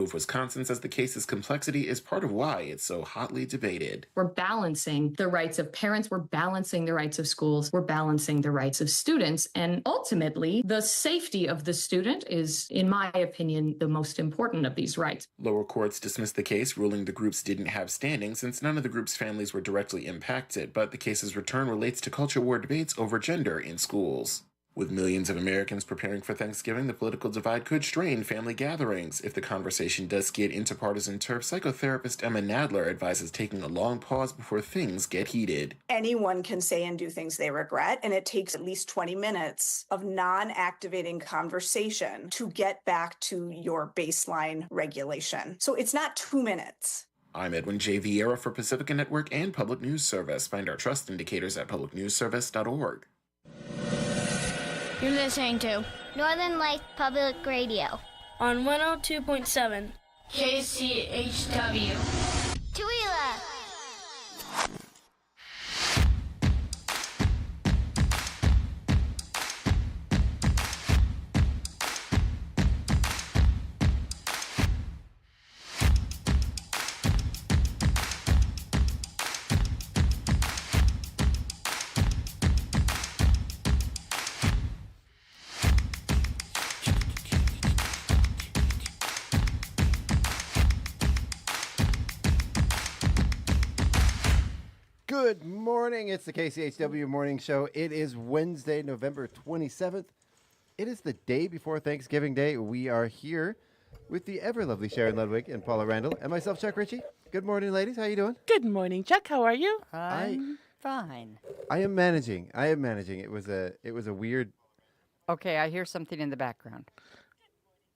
Wisconsin says the case's complexity is part of why it's so hotly debated. We're balancing the rights of parents, we're balancing the rights of schools, we're balancing the rights of students, and ultimately, the safety of the student is, in my opinion, the most important of these rights. Lower courts dismissed the case, ruling the groups didn't have standing since none of the groups' families were directly impacted, but the case's return relates to culture war debates over gender in schools. With millions of Americans preparing for Thanksgiving, the political divide could strain family gatherings. If the conversation does skid into partisan turf, psychotherapist Emma Nadler advises taking a long pause before things get heated. Anyone can say and do things they regret, and it takes at least 20 minutes of non-activating conversation to get back to your baseline regulation. So it's not 2 minutes. I'm Edwin J. Vieira for Pacifica Network and Public News Service. Find our trust indicators at publicnewsservice.org. You're listening to Northern Light Public Radio on 102.7 KCHW. Tooele. Good morning. It's the KCHW Morning Show. It is Wednesday, November 27th. It is the day before Thanksgiving Day. We are here with the ever lovely Sharon Ludwig and Paula Randall and myself, Chuck Ritchie. Good morning, ladies. How you doing? Good morning, Chuck. How are you? I'm fine. I am managing. It was a weird. Okay, I hear something in the background.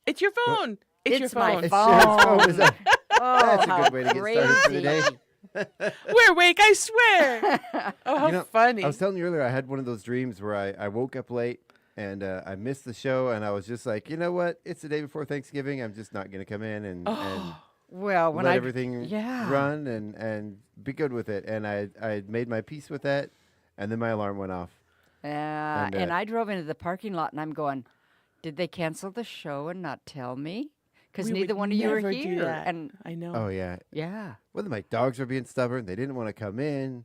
It's your phone. It's your my phone. phone. That's a how good way to get started for the day. We're awake, I swear. Oh, how funny. I was telling you earlier, I had one of those dreams where I woke up late and I missed the show, and I was just like, you know what? It's the day before Thanksgiving. I'm just not going to come in and well, when let everything run and be good with it. And I made my peace with that, and then my alarm went off. And I drove into the parking lot, and I'm going, did they cancel the show and not tell me? Because neither one of you are here. And I know. Oh, yeah. Yeah. Well, my dogs were being stubborn. They didn't want to come in.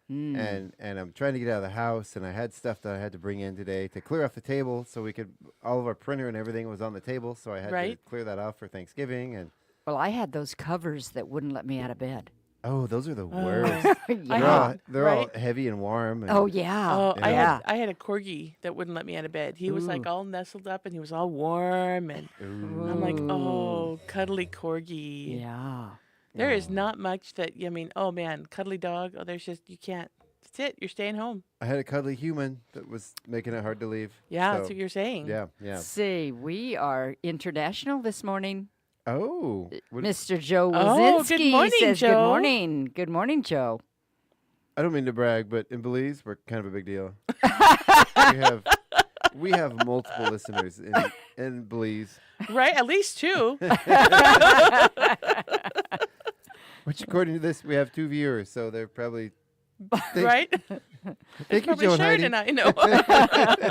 And I'm trying to get out of the house, and I had stuff that I had to bring in today to clear off the table so we could, all of our printer and everything was on the table, so I had to clear that off for Thanksgiving. And well, I had those covers that wouldn't let me out of bed. oh, those are the worst. Yeah. They're all heavy and warm. And Oh, yeah. Oh, yeah. I had a corgi that wouldn't let me out of bed. He was like all nestled up and he was all warm, and I'm like, oh, cuddly corgi. Yeah. There is not much that, I mean, oh man, cuddly dog. Oh, there's just, you can't. That's it. You're staying home. I had a cuddly human that was making it hard to leave. Yeah, so, that's what you're saying. Yeah. See, we are international this morning. Oh. Mr. Joe Oh, Wazinski good morning, says Joe. good morning. Good morning, Joe. I don't mean to brag, but in Belize, we're kind of a big deal. we have multiple listeners in Belize. Right? At least two. Which, according to this, we have 2 viewers, so they're probably... Right? Thank you, Probably Joe and Sharon Heidi. and I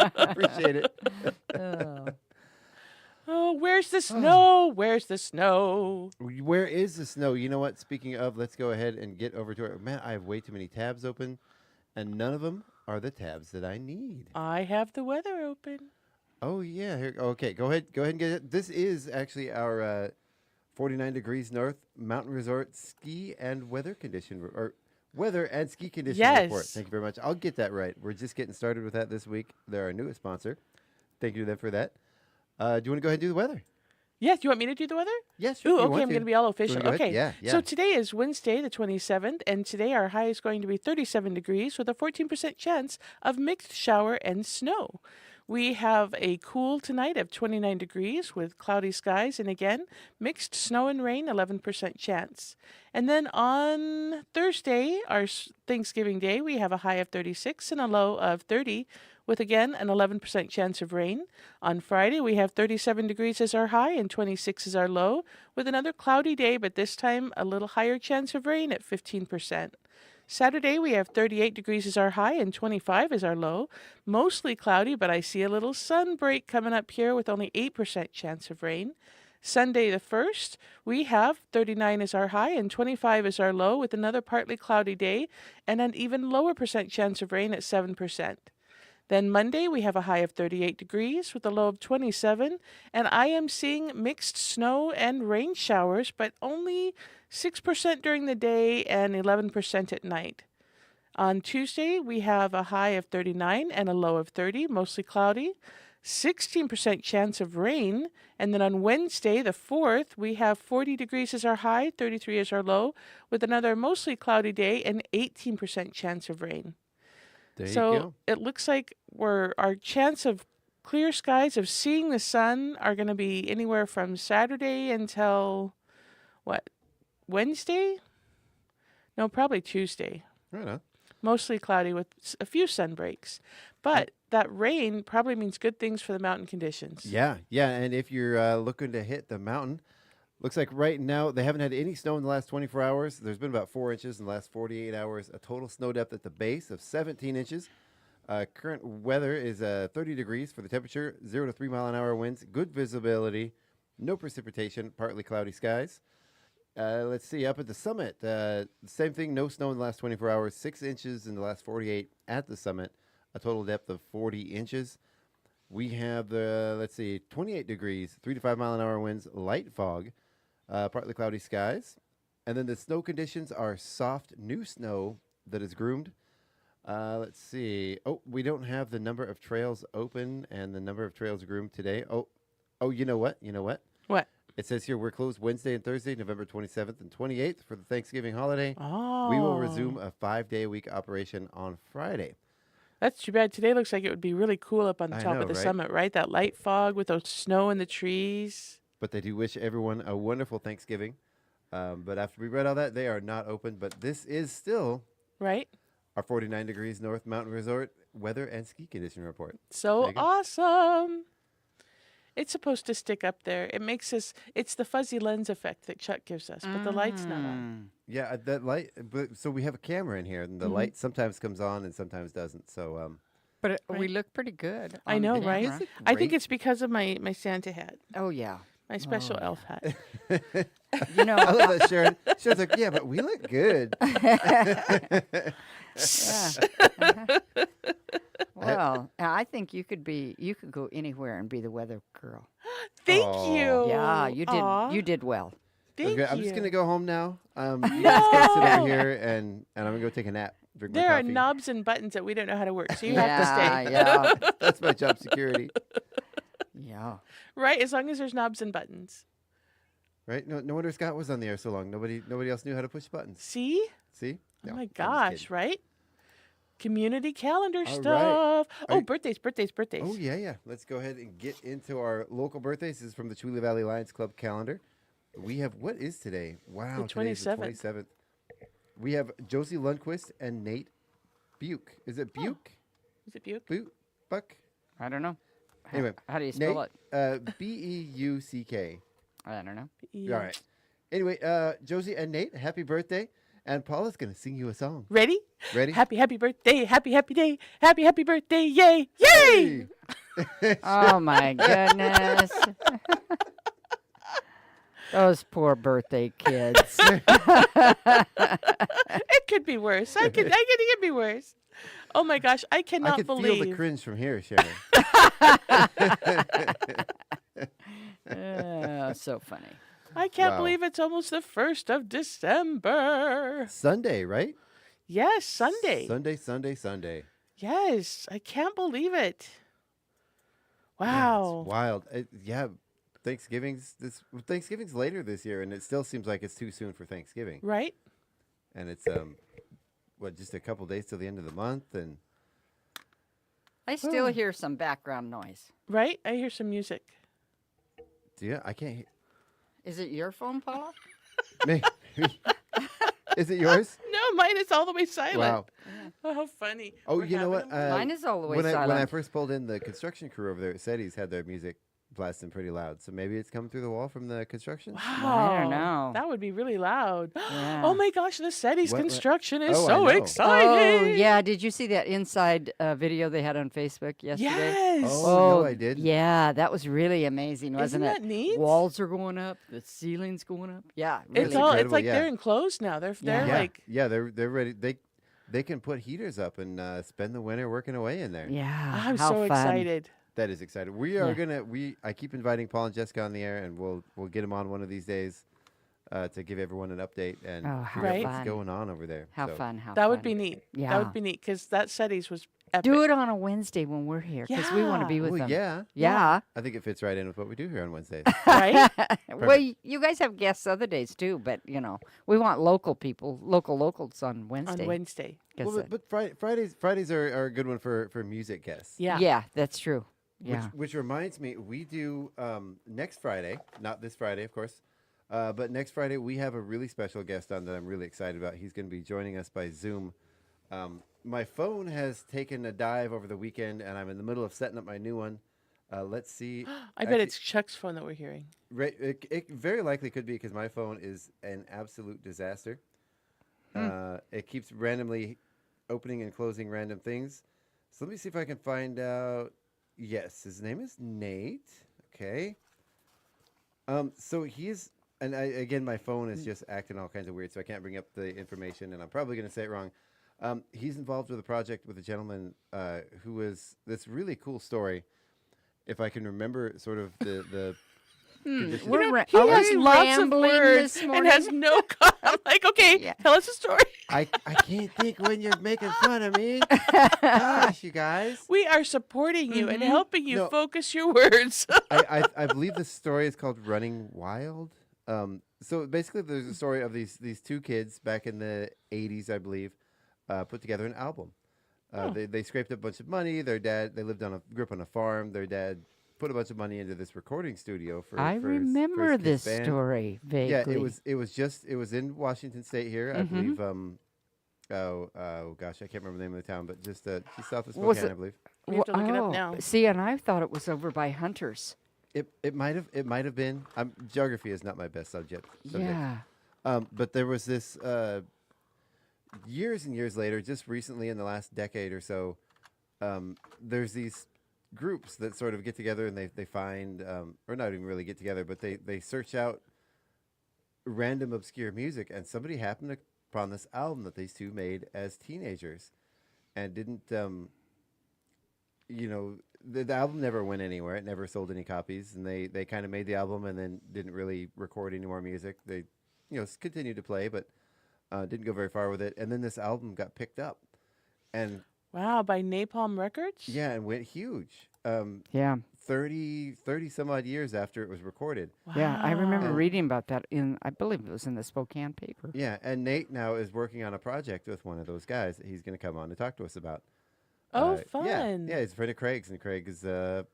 know. Appreciate it. Oh, where's the snow? Where's the snow? Where is the snow? You know what? Speaking of, let's go ahead and get over to it. Man, I have way too many tabs open, and none of them are the tabs that I need. I have the weather open. Oh, yeah. Here, okay, go ahead and get it. This is actually our 49 degrees north mountain resort ski and weather condition, or weather and ski condition report. Thank you very much. I'll get that right. We're just getting started with that this week. They're our newest sponsor. Thank you to them for that. Do you want to go ahead and do the weather? Yes. Do you want me to do the weather? Yes. Ooh, okay. I'm going to be all official. Okay. Yeah. So today is Wednesday, the 27th, and today our high is going to be 37 degrees with a 14% chance of mixed shower and snow. We have a cool tonight of 29 degrees with cloudy skies, and again, mixed snow and rain, 11% chance. And then on Thursday, our Thanksgiving Day, we have a high of 36 and a low of 30, with again an 11% chance of rain. On Friday, we have 37 degrees as our high and 26 as our low, with another cloudy day, but this time a little higher chance of rain at 15%. Saturday, we have 38 degrees as our high and 25 as our low. Mostly cloudy, but I see a little sun break coming up here with only 8% chance of rain. Sunday the 1st, we have 39 as our high and 25 as our low, with another partly cloudy day and an even lower percent chance of rain at 7%. Then Monday, we have a high of 38 degrees with a low of 27, and I am seeing mixed snow and rain showers, but only 6% during the day and 11% at night. On Tuesday, we have a high of 39 and a low of 30, mostly cloudy, 16% chance of rain, and then on Wednesday, the 4th, we have 40 degrees as our high, 33 as our low, with another mostly cloudy day and 18% chance of rain. There you So go. it looks like our chance of clear skies, of seeing the sun, are going to be anywhere from Saturday until, Wednesday? No, probably Tuesday. Right on. Mostly cloudy with a few sun breaks. But that rain probably means good things for the mountain conditions. Yeah, and if you're looking to hit the mountain, looks like right now they haven't had any snow in the last 24 hours. There's been about 4 inches in the last 48 hours. A total snow depth at the base of 17 inches. Current weather is 30 degrees for the temperature, 0 to 3 mile an hour winds, good visibility, no precipitation, partly cloudy skies. Let's see, up at the summit, same thing, no snow in the last 24 hours, 6 inches in the last 48 at the summit, a total depth of 40 inches. We have, 28 degrees, 3 to 5 mile an hour winds, light fog, partly cloudy skies. And then the snow conditions are soft, new snow that is groomed. Let's see. Oh, we don't have the number of trails open and the number of trails groomed today. Oh, you know what? What? It says here we're closed Wednesday and Thursday, November 27th and 28th for the Thanksgiving holiday. Oh. We will resume a 5-day-a-week operation on Friday. That's too bad. Today looks like it would be really cool up on the top of the right? summit, right? That light fog with those snow in the trees. But they do wish everyone a wonderful Thanksgiving. But after we read all that, they are not open. But this is still Right? our 49 degrees North Mountain Resort weather and ski condition report. So awesome. It's supposed to stick up there. It's the fuzzy lens effect that Chuck gives us, but the light's not on. Yeah, that light. But so we have a camera in here, and the light sometimes comes on and sometimes doesn't. So, But we look pretty good. I on know, the right? camera. I think it's because of my Santa hat, Oh, yeah. my special elf hat. You know, I love that, Sharon. Sharon's like, yeah, but we look good. well, I think you could go anywhere and be the weather girl. Thank Aw. you. Yeah, you did. Aw. You did well. Thank Okay, you. I'm just gonna go home now. You guys can sit over here, and I'm gonna go take a nap. Drink my There are coffee. knobs and buttons that we don't know how to work, so you yeah, have to stay. yeah, That's my job security, yeah. Right? As long as there's knobs and buttons. right? No wonder Scott was on the air so long. Nobody else knew how to push buttons. See? See? Oh No, my I'm just gosh, kidding. right? Community calendar All right. stuff. Are Oh, you- birthdays. Oh yeah. Let's go ahead and get into our local birthdays. This is from the Chula Valley Lions Club calendar. We have, what is today? Wow, The today's the 27th. 27th. We have Josie Lundquist and Nate Buke. Is it Buke? Is it Buke? Buck? I don't know. Anyway, How do you spell it? Beuck. I don't know. All right. Anyway, Josie and Nate, happy birthday. And Paula's going to sing you a song. Ready? Ready? Happy birthday. Happy day. Happy birthday. Yay. Yay. Oh my goodness. Those poor birthday kids. It could be worse. I think it could be worse. Oh my gosh, I cannot I can believe. feel the cringe from here, Sharon. So funny. I can't Wow. believe it's almost the 1st of December. Sunday, right? Yes, Sunday. Sunday. Yes, I can't believe it. Yeah, Wow. it's wild. Yeah, Thanksgiving's later this year, and it still seems like it's too soon for Thanksgiving. Right? And it's just a couple days till the end of the month, and I still hear some background noise. Right? I hear some music. yeah, I can't. Is it your phone, Paula? Maybe. Is it yours? No, mine is all the way silent. Wow. Oh, how funny. Oh, We're you know what? having Mine is all the way when silent. I first pulled in, the construction crew over there at SETI's had their music blasting pretty loud. So maybe it's coming through the wall from the construction. Wow. I don't know. That would be really loud. Yeah. Oh my gosh, the SETI's What- construction is Oh, I so know. exciting. Oh, yeah. Did you see that inside video they had on Facebook yesterday? Yes. Oh, no, I didn't. Yeah, that was really amazing, wasn't Isn't it? that neat? Walls are going up, the ceiling's going up. Yeah, really. It's all. It's incredible, like yeah. they're enclosed now. They're Yeah, they're ready. They can put heaters up and spend the winter working away in there. Yeah, I'm how so fun. excited. That is exciting. We are Yeah. I keep inviting Paul and Jessica on the air, and we'll get them on one of these days to give everyone an update and Oh, how figure out fun. what's going on over there. How So, fun, how That fun. would be neat. That Yeah. would be neat because that SETI's was epic. Do it on a Wednesday when we're here because we want to be with Well, them. yeah. Yeah. I think it fits right in with what we do here on Wednesdays. Right? Well, you guys have guests other days too, but we want local people, locals on Wednesday. On Wednesday. 'Cause, Well, but Fridays are a good one for music guests. Yeah. yeah, that's true. Yeah. Which reminds me, we do next Friday, not this Friday, of course, but next Friday we have a really special guest on that I'm really excited about. He's going to be joining us by Zoom. My phone has taken a dive over the weekend, and I'm in the middle of setting up my new one. Let's see. I bet it's Chuck's phone that we're hearing. It very likely could be because my phone is an absolute disaster. It keeps randomly opening and closing random things. So let me see if I can find out. Yes, his name is Nate. Okay. So he's, and again, my phone is just acting all kinds of weird, so I can't bring up the information, and I'm probably going to say it wrong. He's involved with a project with a gentleman who was this really cool story. If I can remember sort of the conditions. He has lots of words this and morning. has no. I'm like, okay, Yeah. tell us a story. I can't think when you're making fun of me. Gosh, you guys. We are supporting you and helping you No. focus your words. I believe the story is called Running Wild. So basically, there's a story of these two kids back in the 80s, I believe, put together an album. They scraped up a bunch of money. Their dad, they grew up on a farm. Their dad put a bunch of money into this recording studio for. I for his remember kid's this band. story vaguely. Yeah, it was in Washington State here, I believe. Oh gosh, I can't remember the name of the town, but just south of Was Spokane, it- I believe. We have to look it up now. See, and I thought it was over by Hunters. It might have been. Geography is not my best subject. Yeah. But there was this years and years later, just recently in the last decade or so, there's these groups that sort of get together and they find, or not even really get together, but they search out random obscure music, and somebody happened upon this album that these two made as teenagers, and didn't, the album never went anywhere. It never sold any copies, and they kind of made the album and then didn't really record any more music. They, continued to play, but didn't go very far with it. And then this album got picked up, and Wow, by Napalm Records? yeah, and went huge. Yeah. 30 some odd years after it was recorded. Yeah, I remember Wow. reading about that I believe it was in the Spokane paper. Yeah, and Nate now is working on a project with one of those guys that he's going to come on to talk to us about. Oh, Yeah, fun. he's a friend of Craig's, and Craig has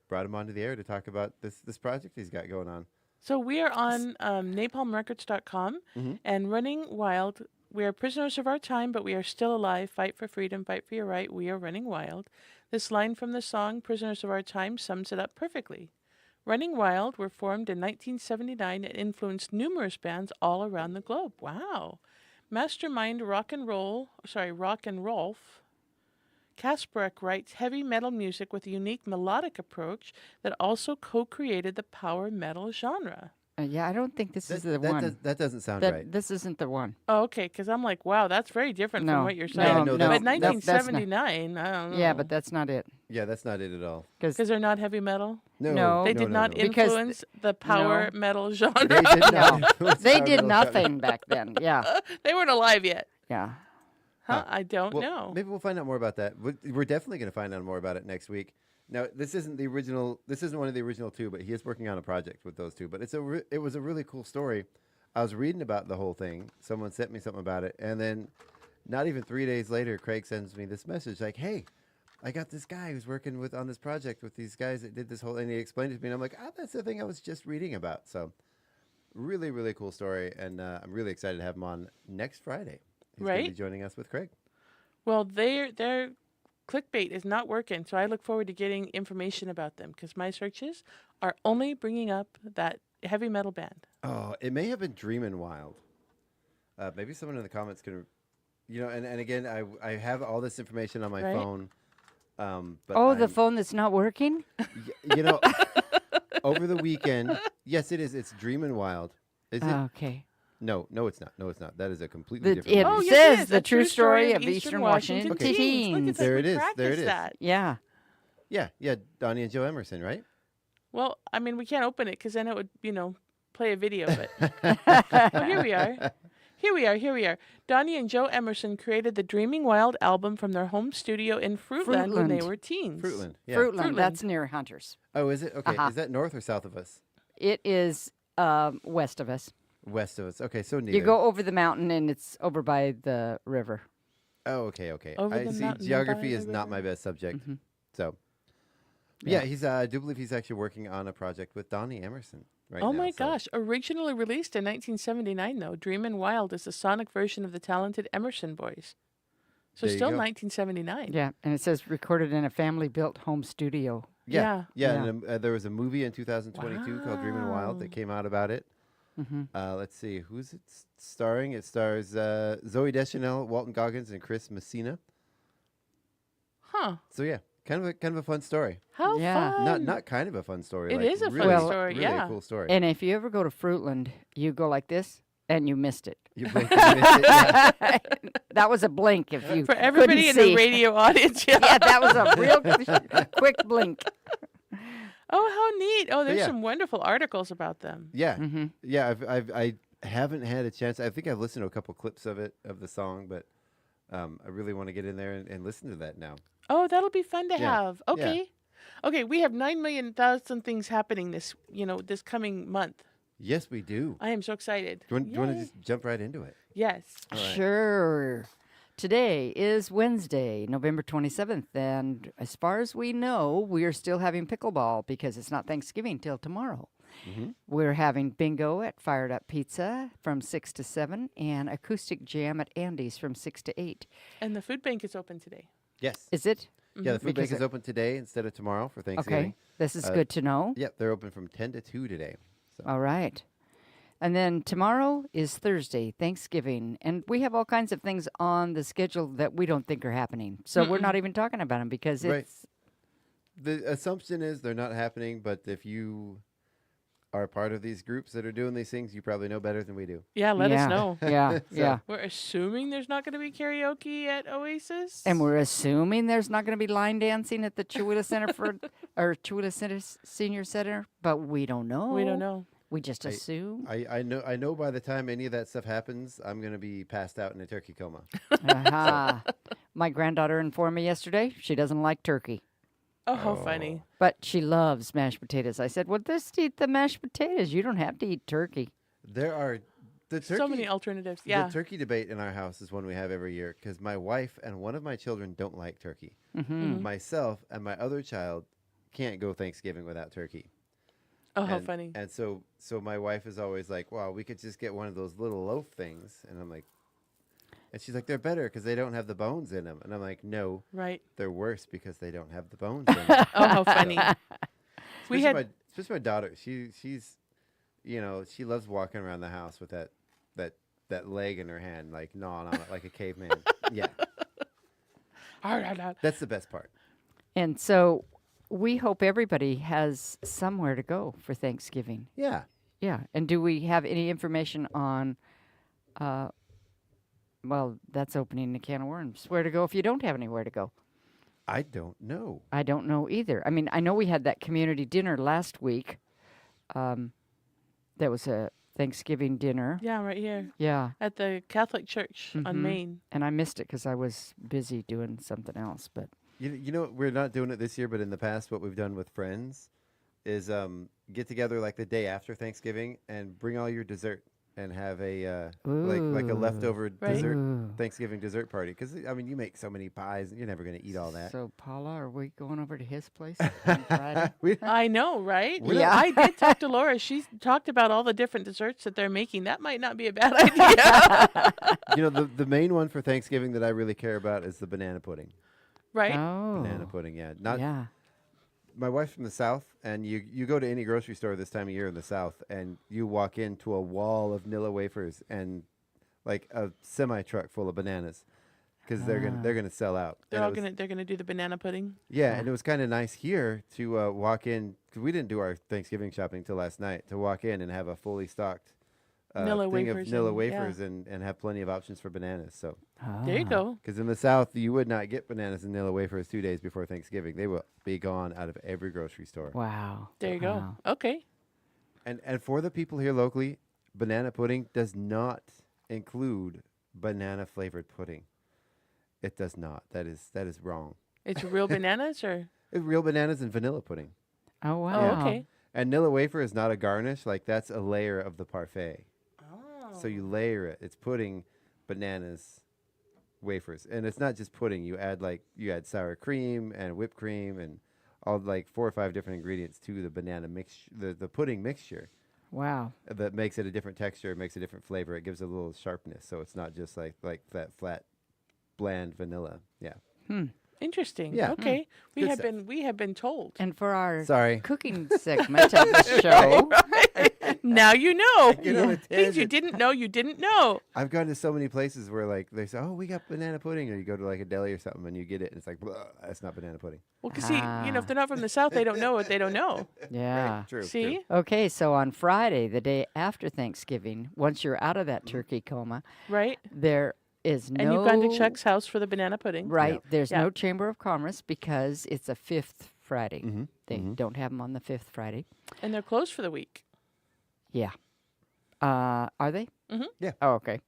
brought him onto the air to talk about this project he's got going on. So we are on napalmrecords.com and Running Wild. We are prisoners of our time, but we are still alive. Fight for freedom, fight for your right. We are running wild. This line from the song, Prisoners of Our Time, sums it up perfectly. Running Wild were formed in 1979 and influenced numerous bands all around the globe. Wow. Mastermind Rock and Rolf Kasparek writes heavy metal music with a unique melodic approach that also co-created the power metal genre. Yeah, I don't think this is the one. That doesn't sound That- right. This isn't the one. Oh, okay, because I'm like, wow, that's very different No, from what you're no, saying. no, but that's- 1979, I don't know. Yeah, but that's not it. Yeah, that's not it at all. Because they're not heavy metal? No. They did not no. Because influence the power metal genre. They did not No. influence They our did metal genre. nothing back then. Yeah. They weren't alive yet. Yeah. Huh? I don't Well, know. Maybe we'll find out more about that. We're definitely going to find out more about it next week. Now, this isn't the original. This isn't one of the original two, but he is working on a project with those two. But it was a really cool story. I was reading about the whole thing. Someone sent me something about it, and then not even 3 days later, Craig sends me this message like, "Hey, I got this guy who's working on this project with these guys that did this whole," and he explained it to me, and I'm like, that's the thing I was just reading about. So, really, really cool story, and I'm really excited to have him on next Friday. He's going to Right. be joining us with Craig. Well, they're clickbait is not working, so I look forward to getting information about them because my searches are only bringing up that heavy metal band. Oh, it may have been Dreamin' Wild. Maybe someone in the comments can, and again, I have all this information on my phone. But the phone that's not working? Over the weekend, yes, it is. It's Dreamin' Wild. Is it? Okay. No, it's not. No, it's not. That is a completely different. It movie. says the true story of Eastern Washington teens. teens. Look, There like it is. we There it is. that. Yeah. Yeah. Donnie and Joe Emerson, right? Well, I mean, we can't open it because then it would, play a video of it. Oh, here we are. Here we are. Donnie and Joe Emerson created the Dreaming Wild album from their home studio in Fruitland when they were teens. Fruitland. Yeah. Fruitland. That's near Hunters. Oh, is it? Okay. Is that north or south of us? It is west of us. West of us. Okay, so neither. You go over the mountain and it's over by the river. Oh, okay. Over I the see. mountain Geography by is the not river. my best subject. Mm-hmm. So, yeah, he's. I do believe he's actually working on a project with Donnie Emerson right now. Oh my gosh. Originally released in 1979, though, Dreamin' Wild is the sonic version of the talented Emerson Boys. So There you still go. 1979. Yeah, and it says recorded in a family-built home studio. Yeah. Yeah. And there was a movie in 2022 called Dreamin' Wild that came out about it. Mm-hmm. Let's see, who's it starring? It stars Zoe Deschanel, Walton Goggins, and Chris Messina. Huh. So yeah, kind of a fun story. How Yeah. fun. Not kind of a fun story. It like is a fun really, story, really yeah. a cool story. And if you ever go to Fruitland, you go like this, and you missed it. You blinked and missed it, yeah. That was a blink if you For everybody in couldn't the see. radio audience. Yeah. Yeah, that was a real quick blink. Oh, how neat. Oh, there's yeah. some wonderful articles about them. Yeah, Mm-hmm. yeah. I haven't had a chance. I think I've listened to a couple clips of the song, but I really want to get in there and listen to that now. Oh, that'll be fun to Yeah. have. Okay. Okay, we have 9,000,000 things happening this coming month. Yes, we do. I am so excited. Do you want to Yay. just jump right into it? Yes. All right. Sure. Today is Wednesday, November 27th, and as far as we know, we are still having pickleball because it's not Thanksgiving till tomorrow. Mm-hmm. We're having bingo at Fired Up Pizza from 6 to 7 and acoustic jam at Andy's from 6 to 8. And the food bank is open today. Yes. Is it? Yeah, the food bank Because is open today instead of tomorrow for Thanksgiving. Okay. This is good to know. Yep, they're open from 10 to 2 today. So. All right. And then tomorrow is Thursday, Thanksgiving, and we have all kinds of things on the schedule that we don't think are happening. So we're not even talking about them because Right. it's The assumption is they're not happening, but if you are part of these groups that are doing these things, you probably know better than we do. Yeah, let us know. Yeah, yeah. We're assuming there's not going to be karaoke at Oasis. And we're assuming there's not going to be line dancing at the Chihuahua Center or Chihuahua Center Senior Center, but we don't know. We don't know. We just assume. I know by the time any of that stuff happens, I'm going to be passed out in a turkey coma. Aha. My granddaughter informed me yesterday she doesn't like turkey, Oh, how funny. but she loves mashed potatoes. I said, well, just eat the mashed potatoes. You don't have to eat turkey. There are the turkey. So many alternatives. Yeah. The turkey debate in our house is one we have every year because my wife and one of my children don't like turkey. Mm-hmm. Myself and my other child can't go Thanksgiving without turkey. Oh, how And- funny. And so my wife is always like, "Wow, we could just get one of those little loaf things." And I'm like, and she's like, "They're better because they don't have the bones in them." And I'm like, "No, Right. they're worse because they don't have the bones in them." Oh, how funny. We especially had especially my daughter. She's, she loves walking around the house with that leg in her hand, like gnawing on it like a caveman. Yeah, that's the best part. And so we hope everybody has somewhere to go for Thanksgiving. Yeah. Yeah. And do we have any information on, well, that's opening a can of worms. Where to go if you don't have anywhere to go? I don't know. I don't know either. I mean, I know we had that community dinner last week. That was a Thanksgiving dinner. Yeah, right here Yeah. at the Catholic Church on Mhm. Main. And I missed it because I was busy doing something else. But You know, we're not doing it this year, but in the past, what we've done with friends is get together like the day after Thanksgiving and bring all your dessert and have a like a leftover Right. dessert Ooh. Thanksgiving dessert party. Because I mean, you make so many pies, you're never going to eat all that. So, Paula, are we going over to his place on Friday? I know, right? We're not- I did talk to Laura. She talked about all the different desserts that they're making. That might not be a bad idea. The main one for Thanksgiving that I really care about is the banana pudding. Right. Oh. Banana pudding, yeah. Not Yeah. My wife's from the South, and you go to any grocery store this time of year in the South, and you walk into a wall of Nilla wafers and like a semi truck full of bananas, because they're gonna sell out. They're gonna do the banana pudding. Yeah, and it was kind of nice here to walk in, because we didn't do our Thanksgiving shopping till last night, to walk in and have a fully stocked Nilla thing wafers of Nilla and- wafers and have plenty of options for bananas. So, There you go. because in the South, you would not get bananas and Nilla wafers 2 days before Thanksgiving. They will be gone out of every grocery store. Wow. There you go. Wow. Okay. And for the people here locally, banana pudding does not include banana flavored pudding. It does not. That is wrong. It's real bananas or? It's real bananas and vanilla pudding. Oh, wow. Oh, okay. And Nilla wafer is not a garnish. Like, that's a layer of the parfait. Oh. So you layer it. It's pudding, bananas, wafers. And it's not just pudding. You add sour cream and whipped cream and all like 4 or 5 different ingredients to the banana mix, the pudding mixture. Wow. That makes it a different texture, makes a different flavor. It gives it a little sharpness. So it's not just like that flat, bland vanilla. Yeah. Interesting. Yeah. Okay. We Good have stuff. been told. And for our Sorry. cooking segment of the show, Now you know. Get on a Things you tangent. didn't know you didn't know. I've gone to so many places where like they say, "Oh, we got banana pudding," or you go to like a deli or something and you get it, and it's like, "Blah, that's not banana pudding." Well, because see, if they're not from the South, they don't know what they don't know. yeah. True. See? True. Okay, so on Friday, the day after Thanksgiving, once you're out of that turkey coma, Right? there is no. And you've gone to Chuck's house for the banana pudding. Right. There's Yeah. no Chamber of Commerce because it's a 5th Friday. Mhm, They don't have them on the 5th Friday. And they're closed for the week. Yeah. Are they? Mhm. Yeah. Oh, okay.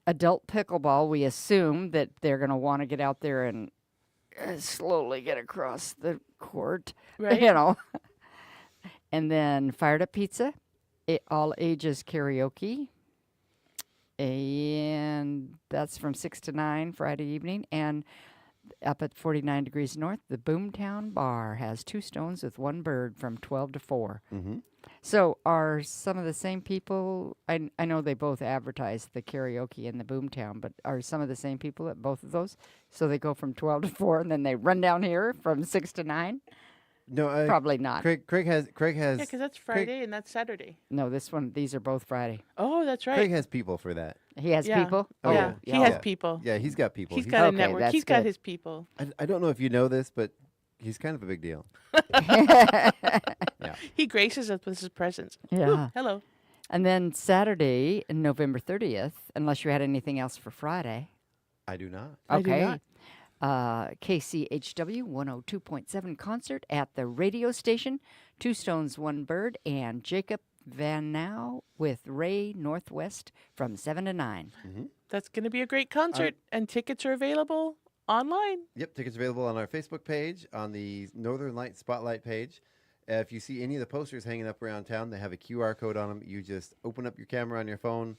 Adult pickleball, we assume that they're going to want to get out there and slowly get across the court. Right. You know. And then Fired Up Pizza, all ages karaoke. And that's from 6 to 9 Friday evening. And up at 49 degrees north, the Boomtown Bar has 2 stones with 1 bird from 12 to 4. Mm-hmm. So are some of the same people, I know they both advertise the karaoke and the Boomtown, but are some of the same people at both of those? So they go from 12 to 4 and then they run down here from 6 to 9? No, Probably not. Craig has Yeah, because that's Friday and that's Saturday. No, these are both Friday. Oh, that's right. Craig has people for that. He has Yeah. people? Oh, yeah. yeah. He has Yeah. people. Yeah, he's got people. He's got a Okay, network. that's He's got good. his people. I don't know if you know this, but he's kind of a big deal. He graces us with his presence. Yeah. Ooh, hello. And then Saturday, November 30th, unless you had anything else for Friday. I do not. I do Okay. not. KCHW 102.7 concert at the radio station. 2 Stones, 1 Bird, and Jacob Van Now with Ray Northwest from 7 to 9. That's going to be a great concert, and tickets are available online. Yep, tickets available on our Facebook page, on the Northern Light Spotlight page. If you see any of the posters hanging up around town, they have a QR code on them. You just open up your camera on your phone,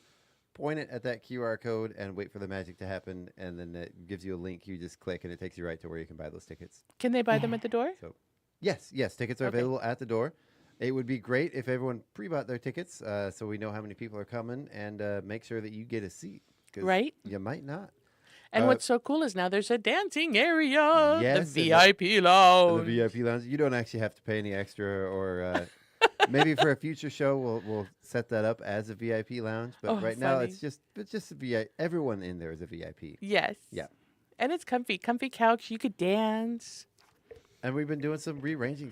point it at that QR code, and wait for the magic to happen. And then it gives you a link. You just click, and it takes you right to where you can buy those tickets. Can they buy them at the door? So, yes, tickets are Okay. available at the door. It would be great if everyone pre-bought their tickets, so we know how many people are coming, and make sure that you get a seat. 'Cause Right. You might not. And what's so cool is now there's a dancing area, Yes, the and VIP In lounge. the VIP lounge, you don't actually have to pay any extra, or maybe for a future show we'll set that up as a VIP lounge. But Oh, right now funny. it's just a VIP. Everyone in there is a VIP. Yes. Yeah. And it's comfy couch. You could dance. And we've been doing some rearranging,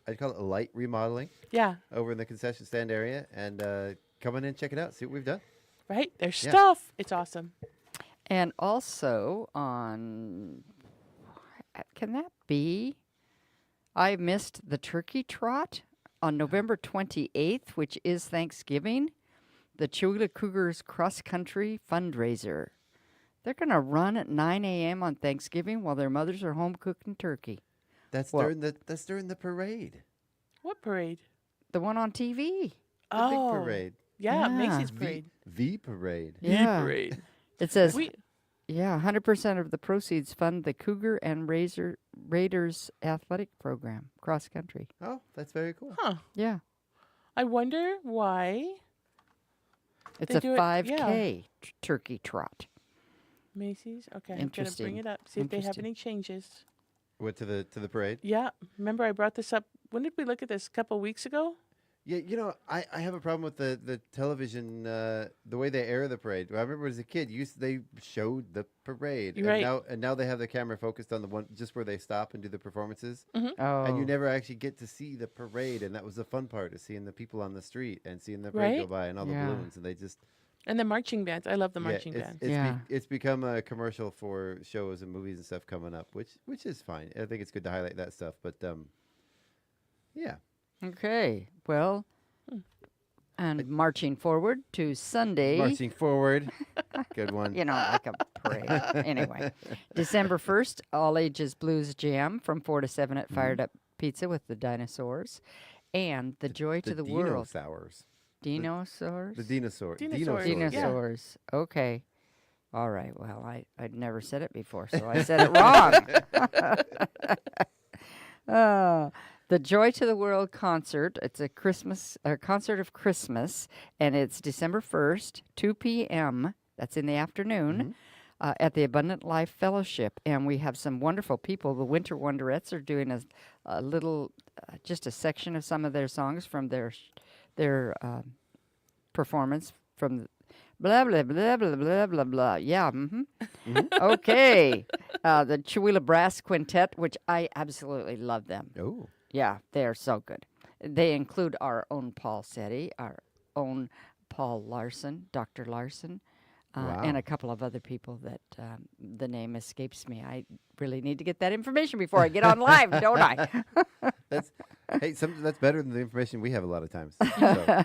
I'd call it a light remodeling Yeah. over in the concession stand area, and come on in, check it out, see what we've done. Right? There's Yeah. stuff. It's awesome. And also on, can that be? I missed the turkey trot on November 28th, which is Thanksgiving. The Chula Cougars cross country fundraiser. They're going to run at 9 a.m. on Thanksgiving while their mothers are home cooking turkey. That's Well- during the parade, What parade? The one on TV. the big parade, Yeah, Yeah. Macy's parade. the parade. Yeah. Parade. It says, We, 100% of the proceeds fund the Cougar and Raiders athletic program, cross country. Oh, that's very cool. huh. Yeah. I wonder why. It's They a do it- 5K turkey trot. Macy's. Okay, I'm gonna bring Interesting. it up. See if they have Interesting. any changes. What to the parade? Yeah, remember I brought this up. When did we look at this? A couple weeks ago. Yeah, I have a problem with the television, the way they air the parade. I remember as a kid, they showed the parade, You're right. and now they have the camera focused on the one just where they stop and do the performances, Oh. and you never actually get to see the parade, and that was the fun part, is seeing the people on the street and seeing the parade go Right? by and all Yeah. the balloons, and they just And the marching bands. I love the yeah, marching bands. Yeah. it's become a commercial for shows and movies and stuff coming up, which is fine. I think it's good to highlight that stuff, but yeah. Okay. Well, and marching forward to Sunday. Marching forward, good one. Like a parade. Anyway, December 1st, All Ages Blues Jam from 4 to 7 at Fired Up Pizza with the dinosaurs. And the Joy to the World. Dinosaurs. Dinosaurs? The dinosaur. Dinosaurs. Yeah. Dinosaurs. Okay. All right. Well, I'd never said it before, so I said it wrong. The Joy to the World concert. It's a concert of Christmas, and it's December 1st, 2 p.m. That's in the afternoon at the Abundant Life Fellowship. And we have some wonderful people. The Winter Wonderettes are doing a little, just a section of some of their songs from their performance from the blah, blah, blah, blah, blah, blah, blah. Yeah. Okay. The Chihuahua Brass Quintet, which I absolutely love them. Oh. Yeah, they're so good. They include our own Paul Setti, our own Paul Larson, Dr. Larson, and a couple of other people that the name escapes me. I really need to get that information before I get on live, don't I? That's better than the information we have a lot of times. So.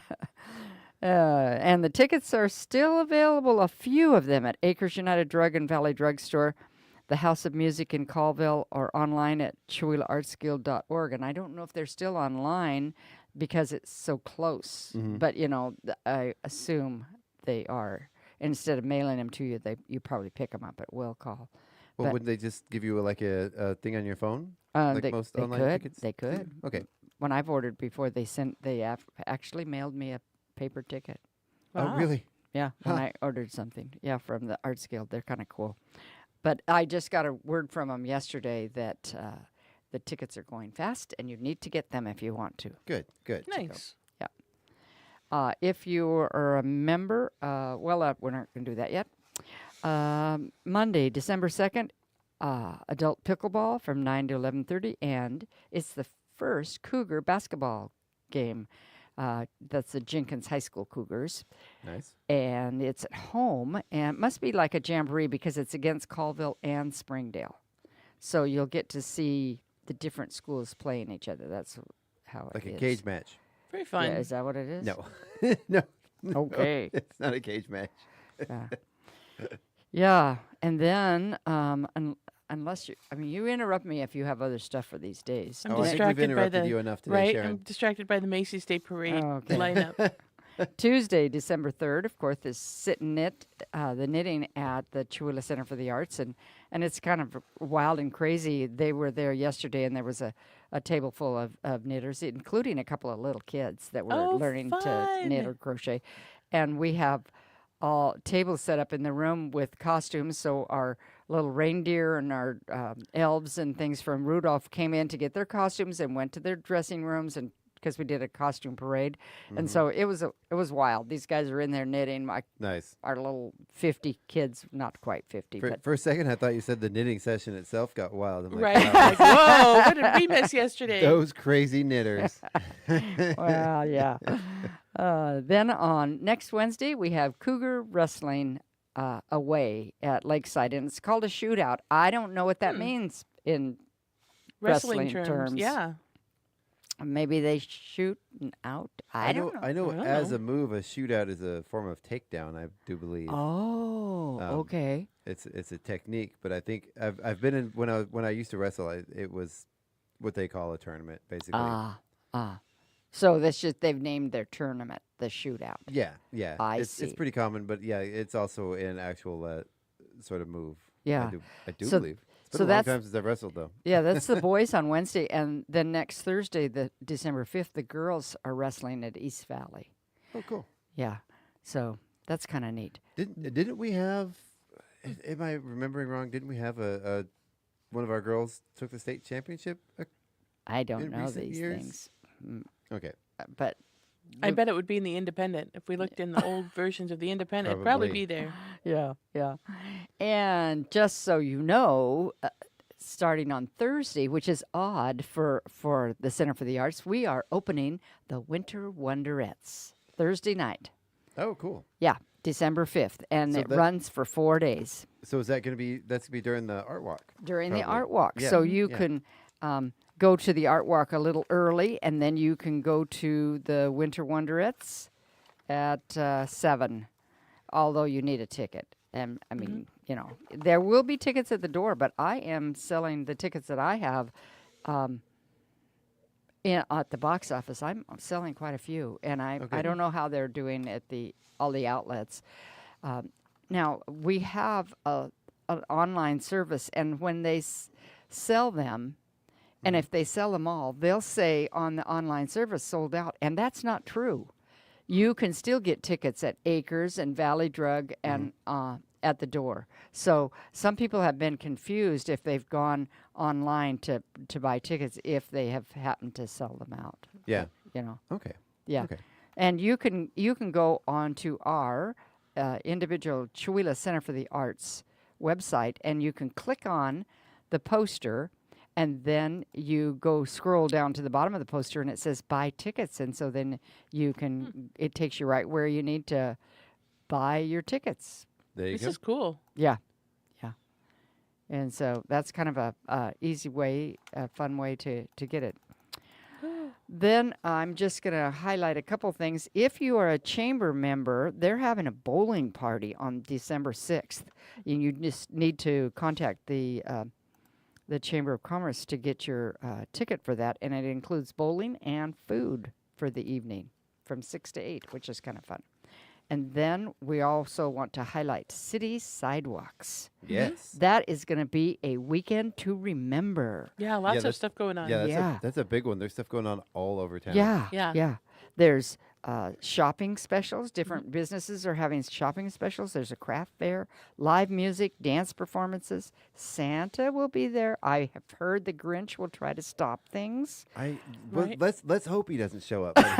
And the tickets are still available, a few of them, at Acres United Drug and Valley Drugstore, the House of Music in Colville, or online at ChewellaArtsGuild.org. And I don't know if they're still online because it's so close. But, I assume they are. Instead of mailing them to you, you probably pick them up at will call. Well, wouldn't they just give you a thing on your phone? Most they online could. tickets? They could. Okay. When I've ordered before, they actually mailed me a paper ticket. Wow. Oh, really? Yeah, when I ordered something. Yeah, from the Arts Guild. They're kind of cool. But I just got a word from them yesterday that the tickets are going fast, and you need to get them if you want to. Good. Nice. Yeah. If you are a member, we're not going to do that yet. Monday, December 2nd, adult pickleball from 9 to 11:30, and it's the first Cougar basketball game. That's the Jenkins High School Cougars. Nice. And it's at home, and it must be like a jamboree because it's against Colville and Springdale. So you'll get to see the different schools playing each other. That's how it is. Like a cage match. Very fun. Yeah, is that what it is? No. No. Okay. It's not a cage match. Yeah. And then, unless you interrupt me if you have other stuff for these days. I'm I think we've distracted by interrupted the you enough today, right. Sharon. I'm distracted by the Macy's Day Parade Okay. lineup. Tuesday, December 3rd, of course, is Sit and Knit, the knitting at the Chihuahua Center for the Arts. And it's kind of wild and crazy. They were there yesterday, and there was a table full of knitters, including a couple of little kids that were learning to knit or crochet. And we have all tables set up in the room with costumes. So our little reindeer and our elves and things from Rudolph came in to get their costumes and went to their dressing rooms, and because we did a costume parade. And so it was wild. These guys are in there knitting. Nice. Our little 50 kids, not quite 50, but For a second, I thought you said the knitting session itself got wild. I'm like, Right. wow, Like, whoa, what did we miss yesterday? those crazy knitters. well, yeah. Then on next Wednesday, we have Cougar Wrestling away at Lakeside, and it's called a shootout. I don't know what that means in wrestling terms. Yeah. Maybe they shoot out. I don't know. I know. I don't As know. a move, a shootout is a form of takedown. I do believe. Oh, okay. It's a technique, but I think I've been in when I used to wrestle. It was what they call a tournament, basically. So that's just they've named their tournament the shootout. Yeah. I It's see. pretty common, but yeah, it's also an actual sort of move. Yeah. I do So- believe. It's so been a long that's- time since I've wrestled, though. Yeah, that's the boys on Wednesday, and then next Thursday, the December 5th, the girls are wrestling at East Valley. Oh, cool. Yeah, so that's kind of neat. Didn't we have Am I remembering wrong? Didn't we have a one of our girls took the state championship? I don't in know recent these years? things. Okay. But I bet it would be in the Independent. If we looked in the old versions of the Independent, it'd probably Probably. be there. yeah. And just so you know, starting on Thursday, which is odd for the Center for the Arts, we are opening the Winter Wonderettes Thursday night. Oh, cool. Yeah, December 5th, and So it that- runs for 4 days So is that going to be? That's going to be during the art walk. during the Probably. art walk. Yeah. So you Yeah. can go to the art walk a little early, and then you can go to the Winter Wonderettes at 7, although you need a ticket. And I mean, you know, there will be tickets at the door, but I am selling the tickets that I have at the box office. I'm selling quite a few, and I Okay. don't know how they're doing at all the outlets. Now we have an online service, and when they sell them, and if they sell them all, they'll say on the online service sold out, and that's not true. You can still get tickets at Acres and Valley Drug and at the door. So some people have been confused if they've gone online to buy tickets if they have happened to sell them out. Yeah. You know. Okay. Yeah. Okay. And you can go on to our individual Chewelah Center for the Arts website, and you can click on the poster, and then you go scroll down to the bottom of the poster, and it says buy tickets, and so then you can it takes you right where you need to buy your tickets. There you This go. is cool. Yeah. And so that's kind of a easy way, a fun way to get it. Then I'm just going to highlight a couple things. If you are a chamber member, they're having a bowling party on December 6th. And you just need to contact the Chamber of Commerce to get your ticket for that. And it includes bowling and food for the evening from 6 to 8, which is kind of fun. And then we also want to highlight city sidewalks. Yes. That is going to be a weekend to remember. Yeah, lots of that's- stuff going on. Yeah, Yeah. that's a big one. There's stuff going on all over town. Yeah. There's shopping specials. Different businesses are having shopping specials. There's a craft fair, live music, dance performances. Santa will be there. I have heard the Grinch will try to stop things. Right. Let's hope he doesn't show up. But he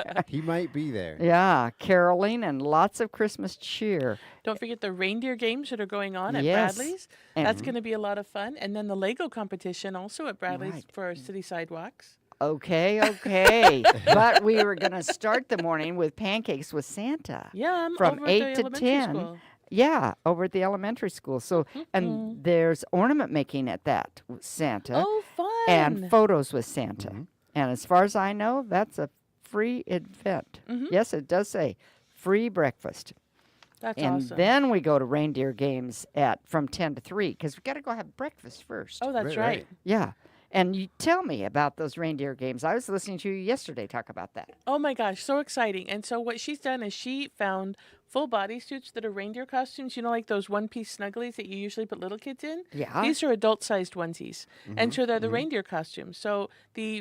might, he might be there. Yeah, caroling and lots of Christmas cheer. Don't forget the reindeer games that are going on at Yes. Bradley's. And- That's going to be a lot of fun. And then the Lego competition also at Bradley's Right. for our city sidewalks. Okay. But we were going to start the morning with pancakes with Santa. Yeah, From over at 8 the to elementary 10. school. Yeah, over at the elementary school. So, and there's ornament making at that with Santa. Oh, fun. And photos with Santa. And as far as I know, that's a free event. Yes, it does say free breakfast. That's And awesome. then we go to reindeer games from 10 to 3 because we got to go have breakfast first. Oh, that's Right, right. right. Yeah. And you tell me about those reindeer games. I was listening to you yesterday talk about that. Oh my gosh, so exciting. And so what she's done is she found full body suits that are reindeer costumes, you know, like those one-piece snugglies that you usually put little kids in. Yeah. These are adult-sized onesies. And so they're the reindeer costumes. So the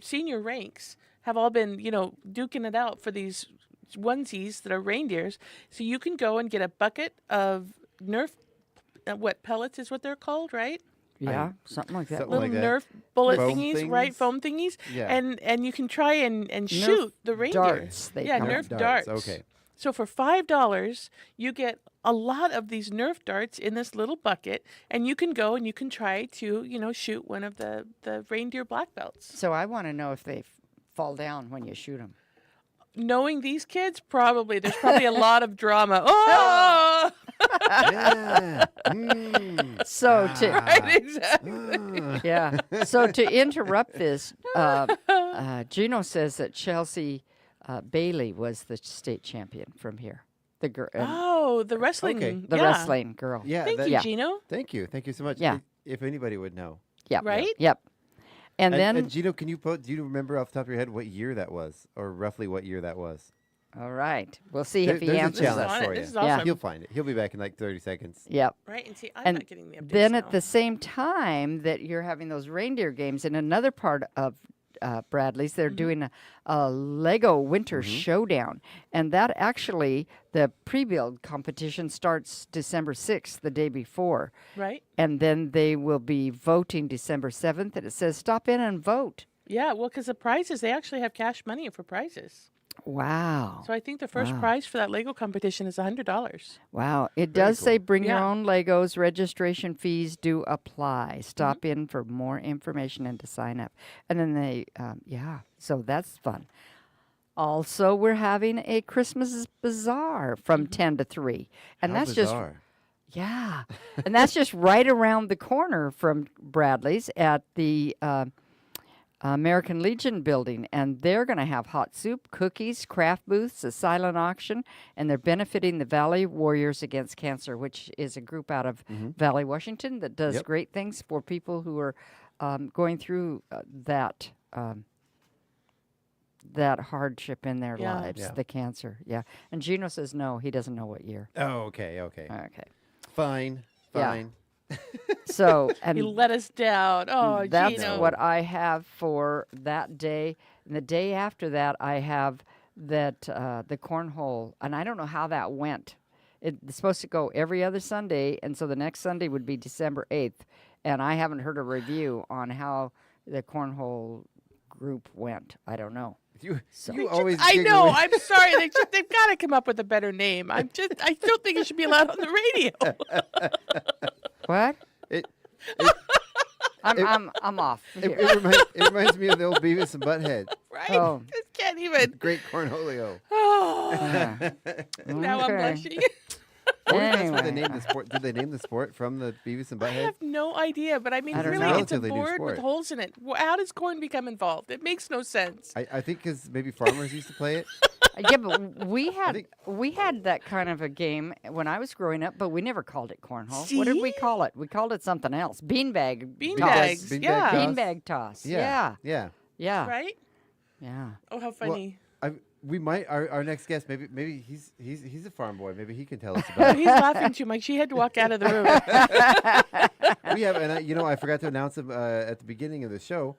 senior ranks have all been, you know, duking it out for these onesies that are reindeers. So you can go and get a bucket of Nerf, pellets is what they're called, right? Yeah, something like that. Something Little like that. Nerf bullet Foam thingies, right? things? Foam thingies. Yeah. And you can try and shoot the reindeer. darts, they yeah, call Nerf them. darts. Okay. So for $5, you get a lot of these Nerf darts in this little bucket, and you can go and you can try to, you know, shoot one of the reindeer black belts. So I want to know if they fall down when you shoot them. Knowing these kids, probably there's probably a lot of drama. Oh, Yeah. So to right, exactly. yeah. So to interrupt this, Gino says that Chelsea Bailey was the state champion from here. The girl, Oh, the wrestling. Okay. the yeah. wrestling girl. Yeah. Thank that- you, Yeah. Gino. Thank you. Thank you so much. Yeah. If anybody would know. Yep. Right? Yep. And then, And Gino, do you remember off the top of your head what year that was, or roughly what year that was? all right, we'll see if he There's a answers challenge us. on it. for you. This is Yeah. awesome. He'll find it. He'll be back in like 30 seconds. Yep. Right, and see, I'm And not getting the updates then now. at the same time that you're having those reindeer games in another part of Bradley's. They're doing a Lego Winter Showdown. And that actually, the pre-build competition starts December 6th, the day before. Right. And then they will be voting December 7th. And it says, stop in and vote. Yeah, well, because the prizes, they actually have cash money for prizes. Wow. So I think the first prize for that Lego competition is $100. Wow. It does say bring your Yeah. own Legos. Registration fees do apply. Stop in for more information and to sign up. And then they, so that's fun. Also, we're having a Christmas bazaar from 10 to 3. And How that's bizarre. yeah. And that's just right around the corner from Bradley's at the American Legion building, and they're going to have hot soup, cookies, craft booths, a silent auction, and they're benefiting the Valley Warriors Against Cancer, which is a group out of Valley, Washington that does great things for people who are going through that hardship in their lives, the cancer. Yeah. And Gino says no, he doesn't know what year. Oh, okay. Okay. Fine. Yeah. So, and He let us down. Oh, that's Gino. what I have for that day. And the day after that, I have that the cornhole, and I don't know how that went. It's supposed to go every other Sunday, and so the next Sunday would be December 8th. And I haven't heard a review on how the cornhole group went. I don't know. You I always I giggle know. when- I'm sorry. They've got to come up with a better name. I don't think it should be allowed on the radio. What? It, I'm off. it, here. it reminds me of the old Beavis and Butthead. Right? Oh. Just can't even. Great cornholio. Oh, Yeah. now I'm Okay. blushing. I wonder if that's what they Anyway. named the sport. Did they name the sport from the Beavis and I Butthead? have no idea, but I mean, I don't really, know. it's a Relatively new board with sport. holes in it. How does corn become involved? It makes no sense. I think because maybe farmers used to play it. Yeah, but we had think- that kind of a game when I was growing up, but we never called it cornhole. What did we See? call it? We called it something else. Beanbag. Beanbags, Beanbag yeah. toss. Beanbag toss. Yeah. Yeah. Yeah. Right? Yeah. Oh, how funny. We might our next guest. Maybe he's a farm boy. Maybe he can tell us Oh, about it. he's laughing too much. He had to walk out of the room. We have, and I forgot to announce him at the beginning of the show.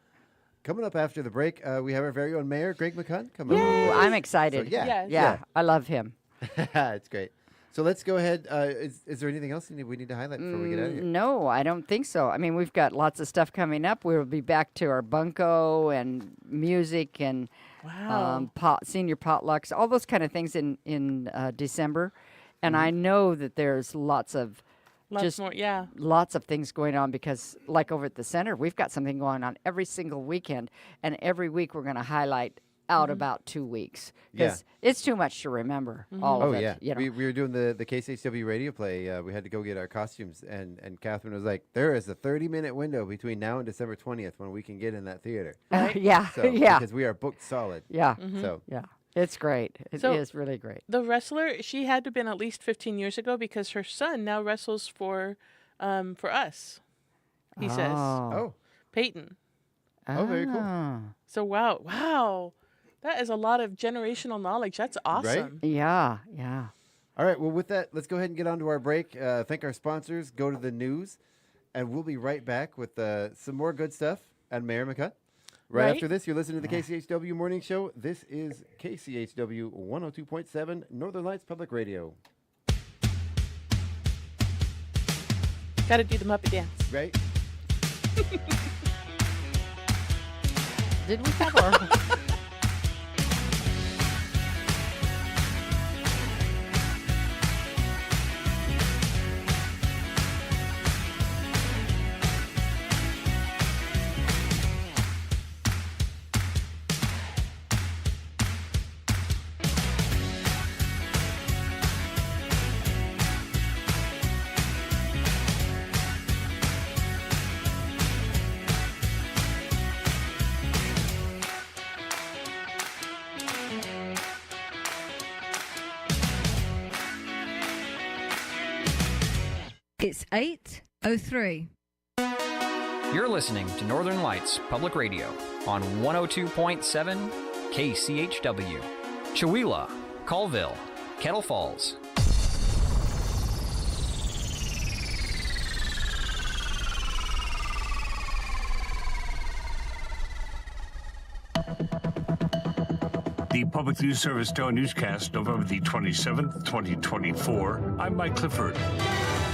Coming up after the break, we have our very own mayor, Greg McCunn, coming Ooh, up. I'm excited. So, yeah, Yes. I love him. it's great. So let's go ahead. Is there anything else we need to highlight before we get out of here? No, I don't think so. I mean, we've got lots of stuff coming up. We'll be back to our bunco and music and Wow. senior potlucks, all those kind of things in December. And I know that there's lots of Lots more, yeah. lots of things going on because, like over at the center, we've got something going on every single weekend, and every week we're going to highlight out about 2 weeks because it's too much to remember all Oh of it. yeah, You know? we were doing the KCHW radio play. We had to go get our costumes, and Catherine was like, "There is a 30-minute window between now and December 20th when we can get in that theater." Yeah, So, yeah, because we are booked solid. yeah, So yeah. It's great. It is So- really great. The wrestler, she had to have been at least 15 years ago because her son now wrestles for us, he says. oh, Peyton. Oh, very cool. Ah. So, wow. That is a lot of generational knowledge. That's awesome. Yeah. all right. Well, with that, let's go ahead and get on to our break. Thank our sponsors. Go to the news, and we'll be right back with some more good stuff and Mayor McCunn. Right after this, you're listening to the KCHW Morning Show. This is KCHW 102.7 Northern Lights Public Radio. Got to do the Muppet dance. Right? Did we have our? It's 8:03. You're listening to Northern Lights Public Radio on 102.7 KCHW. Chewelah, Colville, Kettle Falls. Public News Service Daily Newscast, November the 27th, 2024. I'm Mike Clifford.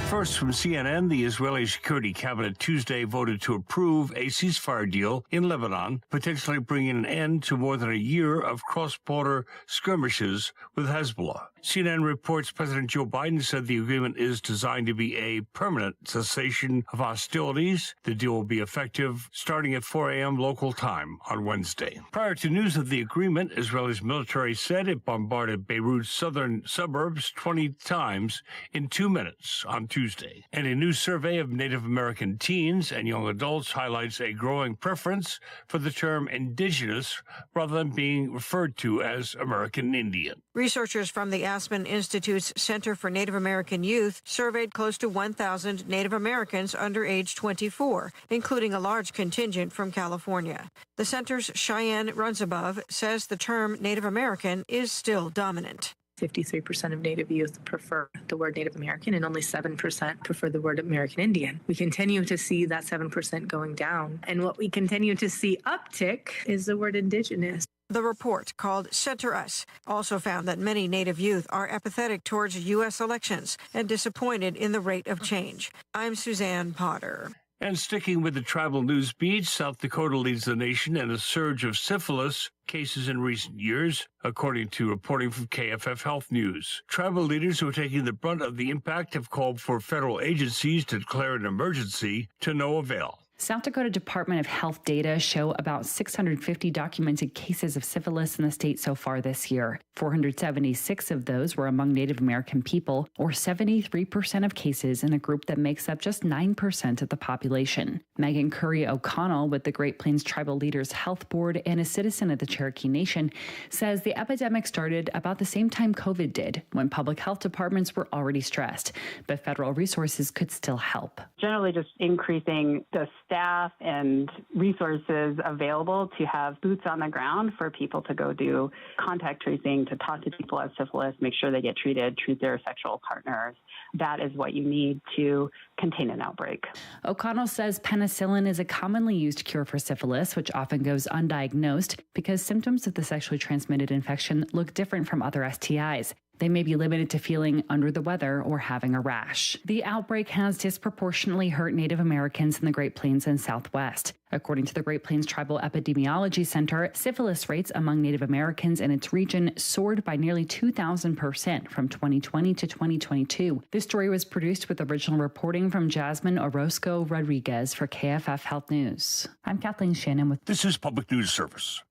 First from CNN, the Israeli Security Cabinet Tuesday voted to approve a ceasefire deal in Lebanon, potentially bringing an end to more than a year of cross-border skirmishes with Hezbollah. CNN reports President Joe Biden said the agreement is designed to be a permanent cessation of hostilities. The deal will be effective starting at 4 a.m. local time on Wednesday. Prior to news of the agreement, Israel's military said it bombarded Beirut's southern suburbs 20 times in 2 minutes on Tuesday. And a new survey of Native American teens and young adults highlights a growing preference for the term indigenous rather than being referred to as American Indian. Researchers from the Aspen Institute's Center for Native American Youth surveyed close to 1,000 Native Americans under age 24, including a large contingent from California. The center's Cheyenne Runsabove says the term Native American is still dominant. 53% of Native youth prefer the word Native American and only 7% prefer the word American Indian. We continue to see that 7% going down. And what we continue to see uptick is the word Indigenous. The report, called Center Us, also found that many Native youth are apathetic towards U.S. elections and disappointed in the rate of change. I'm Suzanne Potter. And sticking with the tribal news beat, South Dakota leads the nation in a surge of syphilis cases in recent years, according to reporting from KFF Health News. Tribal leaders who are taking the brunt of the impact have called for federal agencies to declare an emergency, to no avail. South Dakota Department of Health data show about 650 documented cases of syphilis in the state so far this year. 476 of those were among Native American people, or 73% of cases in a group that makes up just 9% of the population. Megan Curry O'Connell with the Great Plains Tribal Leaders Health Board and a citizen of the Cherokee Nation says the epidemic started about the same time COVID did, when public health departments were already stressed, but federal resources could still help. Generally just increasing the staff and resources available to have boots on the ground for people to go do contact tracing, to talk to people who have syphilis, make sure they get treated, treat their sexual partners. That is what you need to contain an outbreak. O'Connell says penicillin is a commonly used cure for syphilis, which often goes undiagnosed because symptoms of the sexually transmitted infection look different from other STIs. They may be limited to feeling under the weather or having a rash. The outbreak has disproportionately hurt Native Americans in the Great Plains and Southwest. According to the Great Plains Tribal Epidemiology Center, syphilis rates among Native Americans in its region soared by nearly 2,000% from 2020 to 2022. This story was produced with original reporting from Jasmine Orozco Rodriguez for KFF Health News. I'm Kathleen Shannon with... This is Public News Service.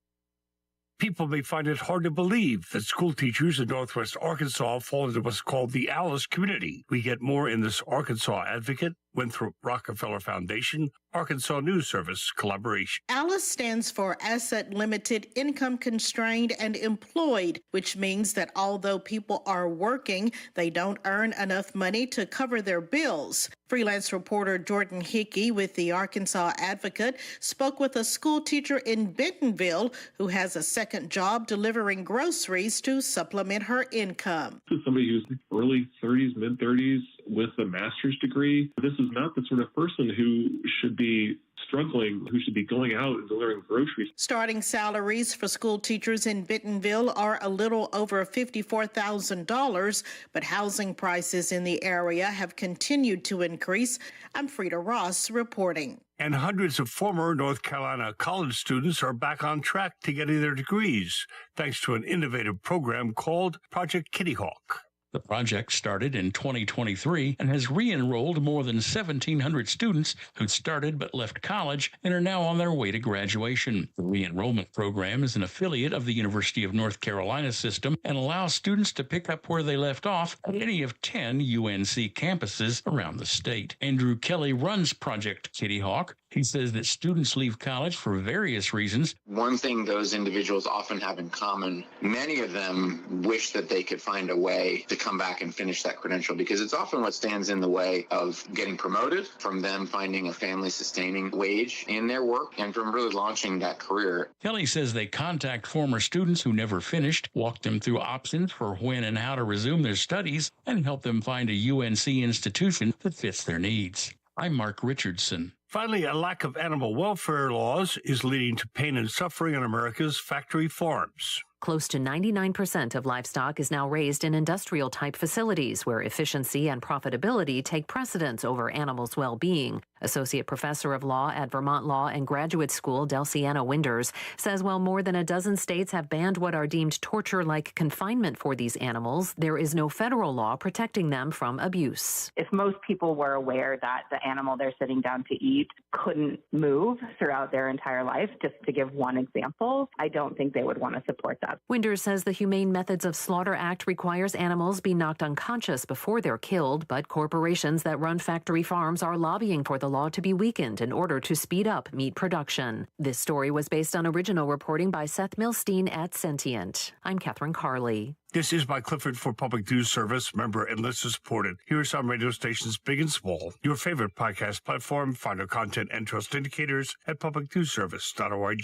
People may find it hard to believe that school teachers in Northwest Arkansas fall into what's called the ALICE community. We get more in this Arkansas Advocate, Winthrop Rockefeller Foundation, Arkansas News Service collaboration. ALICE stands for Asset Limited, Income Constrained, and Employed, which means that although people are working, they don't earn enough money to cover their bills. Freelance reporter Jordan Hickey with the Arkansas Advocate spoke with a school teacher in Bentonville who has a second job delivering groceries to supplement her income. Somebody who's early 30s, mid 30s with a master's degree. This is not the sort of person who should be struggling, who should be going out and delivering groceries. Starting salaries for school teachers in Bentonville are a little over $54,000, but housing prices in the area have continued to increase. I'm Frida Ross reporting. And hundreds of former North Carolina college students are back on track to getting their degrees, thanks to an innovative program called Project Kitty Hawk. The project started in 2023 and has re-enrolled more than 1,700 students who started but left college and are now on their way to graduation. The re-enrollment program is an affiliate of the University of North Carolina system and allows students to pick up where they left off at any of 10 UNC campuses around the state. Andrew Kelly runs Project Kitty Hawk. He says that students leave college for various reasons. One thing those individuals often have in common, many of them wish that they could find a way to come back and finish that credential, because it's often what stands in the way of getting promoted, from them finding a family-sustaining wage in their work, and from really launching that career. Kelly says they contact former students who never finished, walk them through options for when and how to resume their studies, and help them find a UNC institution that fits their needs. I'm Mark Richardson. Finally, a lack of animal welfare laws is leading to pain and suffering on America's factory farms. Close to 99% of livestock is now raised in industrial-type facilities where efficiency and profitability take precedence over animals' well-being. Associate Professor of Law at Vermont Law and Graduate School, Delciana Winders, says while more than a dozen states have banned what are deemed torture-like confinement for these animals, there is no federal law protecting them from abuse. If most people were aware that the animal they're sitting down to eat couldn't move throughout their entire life, just to give one example, I don't think they would want to support that. Winders says the Humane Methods of Slaughter Act requires animals be knocked unconscious before they're killed, but corporations that run factory farms are lobbying for the law to be weakened in order to speed up meat production. This story was based on original reporting by Seth Milstein at Sentient. I'm Catherine Carley. This is Mike Clifford for Public News Service, member and listener supported. Here are some radio stations big and small. Your favorite podcast platform. Find our content and trust indicators at publicnewsservice.org.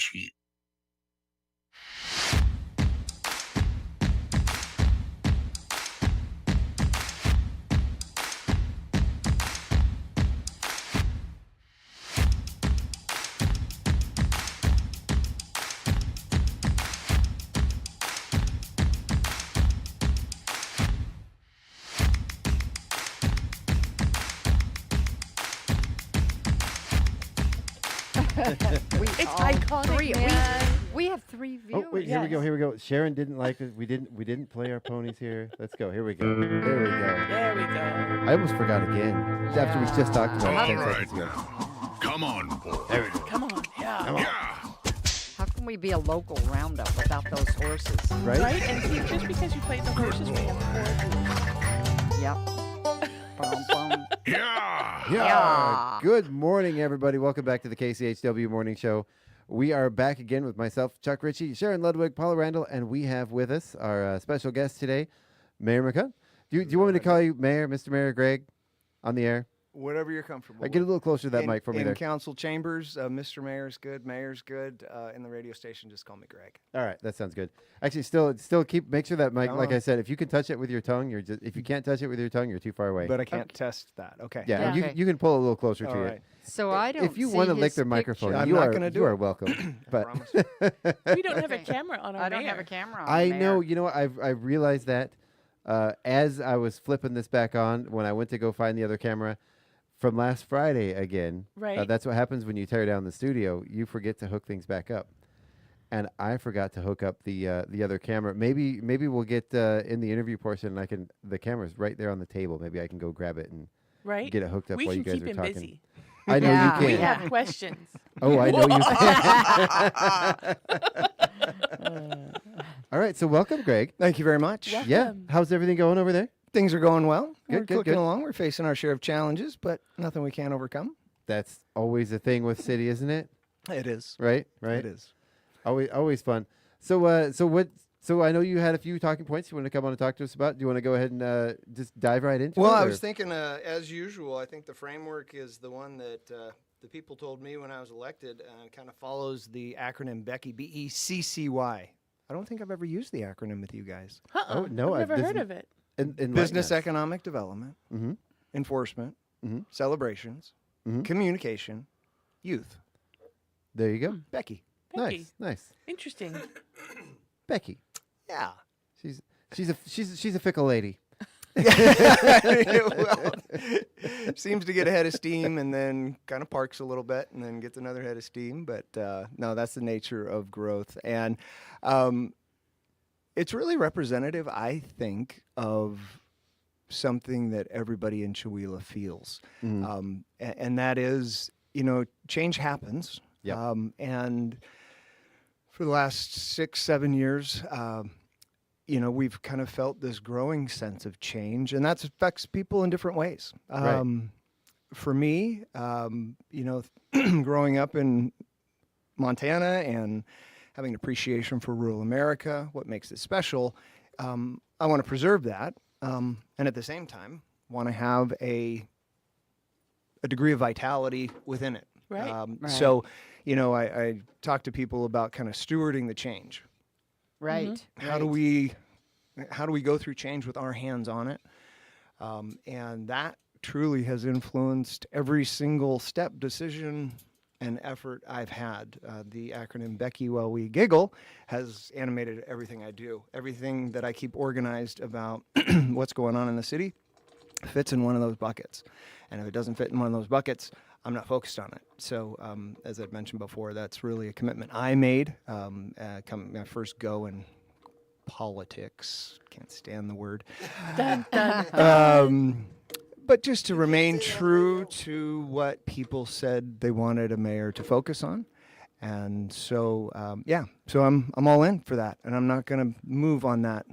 It's iconic, man. We have 3 viewers. Oh, wait, here we go. Sharon didn't like it. We didn't play our ponies here. Let's go. Here we go. There we go. There we go. I almost forgot again. After we just talked about it 10 seconds ago. Come on, boy. There we go. Come on, yeah. Come on. How can we be a local roundup without those horses? Right? Right? And see, just because you played the horses, we have 4 Yep. Bum, bum. Yeah. Good morning, everybody. Welcome back to the KCHW Morning Show. We are back again with myself, Chuck Ritchie, Sharon Ludwig, Paula Randall, and we have with us our special guest today, Mayor McCunn. Do you want me to call you Mayor, Mr. Mayor, Greg, on the air? Whatever you're comfortable Get a little closer to that mic for me in there. council chambers, Mr. Mayor's good, Mayor's good. In the radio station, just call me Greg. All right, that sounds good. Actually, still make sure that mic, like I said, if you can touch it with your tongue, if you can't touch it with your tongue, you're too far away. But I can't test that. Okay. Yeah, Okay. You can pull a little closer to right. it. So I don't. If you see want to lick his their microphone, picture. I'm you not are gonna do you it. are welcome. But We don't have a camera on our I don't mayor. have a camera on. I Mayor. know. You know what? I've realized that as I was flipping this back on when I went to go find the other camera from last Friday again. Right. That's what happens when you tear down the studio. You forget to hook things back up. And I forgot to hook up the other camera. Maybe we'll get in the interview portion. And the camera's right there on the table. Maybe I can go grab it and Right? get it hooked up We while you can guys keep are him talking. busy. I know you We can. have questions. Oh, I know you can. All right, so welcome, Greg. Thank you very much. Welcome. Yeah, how's everything going over there? Things are going well. We're Good, clicking good. along. We're facing our share of challenges, but nothing we can't overcome. That's always a thing with city, isn't it? It is. Right. It is. Always fun. So I know you had a few talking points you want to come on and talk to us about. Do you want to go ahead and just dive right into it? Well, I was or- thinking, as usual, I think the framework is the one that the people told me when I was elected, kind of follows the acronym BECCY, B-E-C-C-Y. I don't think I've ever used the acronym with you guys. Oh, no, I've never this heard is- of it. Business economic development, Mm-hmm. enforcement, Mm-hmm. celebrations, Mhm. communication, youth. There you go. Becky. Becky. Nice. Interesting. Becky. Yeah. She's a fickle lady. Well, seems to get a head of steam and then kind of parks a little bit and then gets another head of steam. But no, that's the nature of growth. And it's really representative, I think, of something that everybody in Chewelah feels. Mhm. And that is, change happens. Yep. And for the last 6-7 years, we've kind of felt this growing sense of change, and that affects people in different ways. Right. For me, growing up in Montana and having an appreciation for rural America, what makes it special, I want to preserve that, and at the same time, want to have a degree of vitality within it. Right. Right. So, I talk to people about kind of stewarding the change. Right. How do we go through change with our hands on it? And that truly has influenced every single step, decision, and effort I've had. The acronym Becky While We Giggle has animated everything I do. Everything that I keep organized about what's going on in the city fits in one of those buckets. And if it doesn't fit in one of those buckets, I'm not focused on it. So, as I'd mentioned before, that's really a commitment I made. My first go in politics, can't stand the word. Dun, dun, dun. But just to remain true to what people said they wanted a mayor to focus on. And so, so I'm all in for that. And I'm not going to move on that.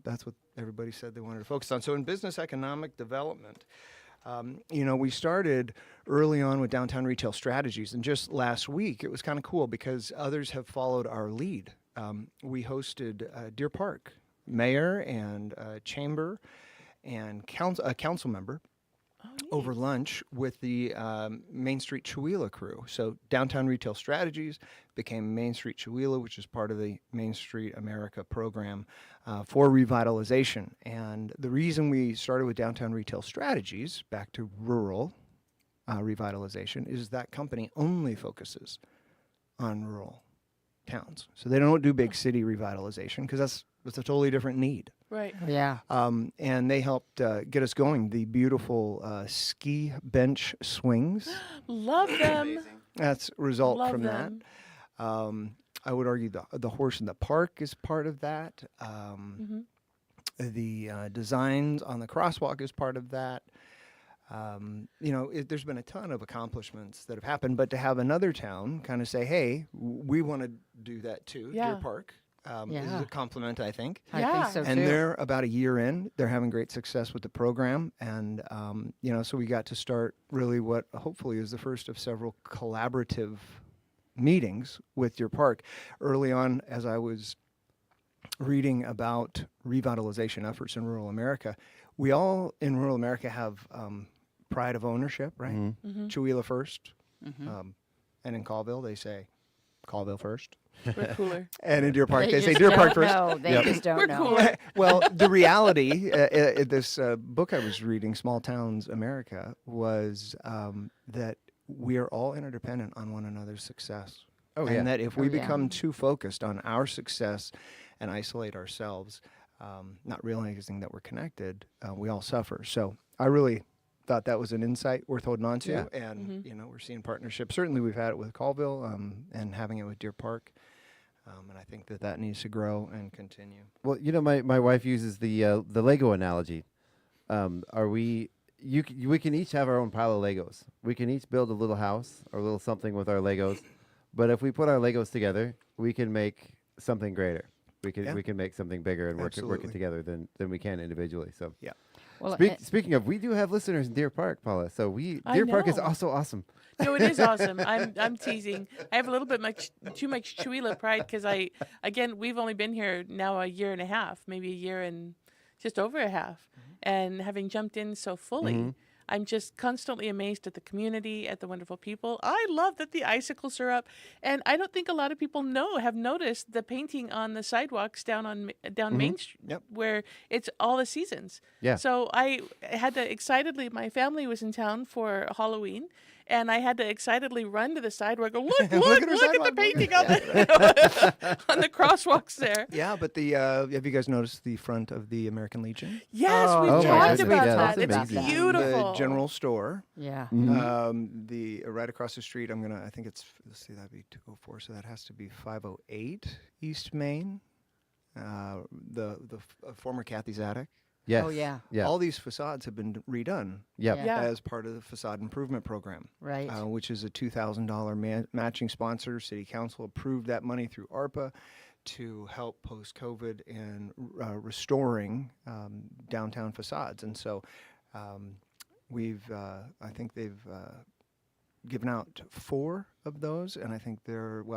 That's what everybody said they wanted to focus on. So in business economic development, we started early on with downtown retail strategies. And just last week, it was kind of cool because others have followed our lead. We hosted Deer Park, mayor and chamber and a council member over lunch with the Main Street Chihuahua crew. So downtown retail strategies became Main Street Chihuahua, which is part of the Main Street America program for revitalization. And the reason we started with downtown retail strategies, back to rural revitalization, is that company only focuses on rural towns. So they don't do big city revitalization because that's a totally different need. Right. Yeah. And they helped get us going. The beautiful ski bench swings. Love them. That's a result Love from them. that. I would argue the horse in the park is part of that. The designs on the crosswalk is part of that. There's been a ton of accomplishments that have happened, but to have another town kind of say, hey, we want to do that too, Deer Park. Is a compliment, I think. I think so and too. they're about a year in. They're having great success with the program. And, so we got to start really what hopefully is the first of several collaborative meetings with Deer Park. Early on, as I was reading about revitalization efforts in rural America, we all in rural America have pride of ownership, right? Mm-hmm. Chihuahua first. Mm-hmm. And in Colville, they say Colville first. We're cooler. And in Deer Park, they say just Deer Park don't first. know. They just don't We're know. cooler. Well, the reality, this book I was reading, Small Towns America, was that we are all interdependent on one another's success. Oh, and yeah. that if we yeah. become too focused on our success and isolate ourselves, not realizing that we're connected, we all suffer. So I really thought that was an insight worth holding on to. Yeah. And, we're seeing partnerships. Certainly we've had it with Colville and having it with Deer Park. And I think that needs to grow and continue. Well, my wife uses the Lego analogy. We can each have our own pile of Legos. We can each build a little house or a little something with our Legos. But if we put our Legos together, we can make something greater. We can make something bigger and work it together than we can individually. So yeah. Well, speaking of, we do have listeners in Deer Park, Paula. So Deer Park is also awesome. No, it is awesome. I'm teasing. I have a little bit too much Chihuahua pride because we've only been here now a year and a half, maybe a year and just over a half, and having jumped in so fully. I'm just constantly amazed at the community, at the wonderful people. I love that the icicles are up, and I don't think a lot of people have noticed the painting on the sidewalks down Main Street, where it's all the seasons. Yeah. So I had to my family was in town for Halloween, and I had to excitedly run to the sidewalk. Go look at the painting on on the crosswalks there. Yeah, but have you guys noticed the front of the American Legion? Yes, we've talked about that. It's amazing. beautiful. The general store. Yeah. The right across the street. I think it's. Let's see, that'd be 204. So that has to be 508 East Main. The former Kathy's Attic. Yes. Oh, yeah. All these facades have been redone. Yep. Yeah. As part of the facade improvement program. Right. Which is a $2,000 matching sponsor. City Council approved that money through ARPA to help post-COVID in restoring downtown facades. And so I think they've given out 4 of those, and I think the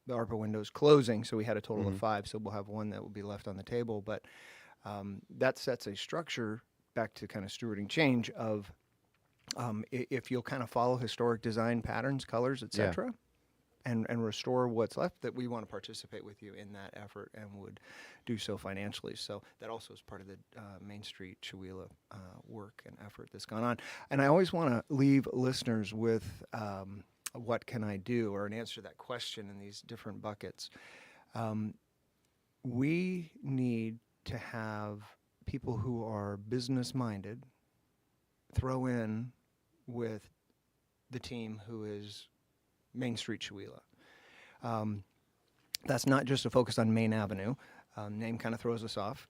ARPA window's closing, so we had a total of 5, so we'll have 1 that will be left on the table. But that sets a structure, back to kind of stewarding change, of if you'll kind of follow historic design patterns, colors, etc., and restore what's left, that we want to participate with you in that effort and would do so financially. So that also is part of the Main Street Chihuahua work and effort that's gone on. And I always want to leave listeners with what can I do, or an answer to that question in these different buckets. We need to have people who are business-minded throw in with the team who is Main Street Chewelah. That's not just a focus on Main Avenue. Name kind of throws us off,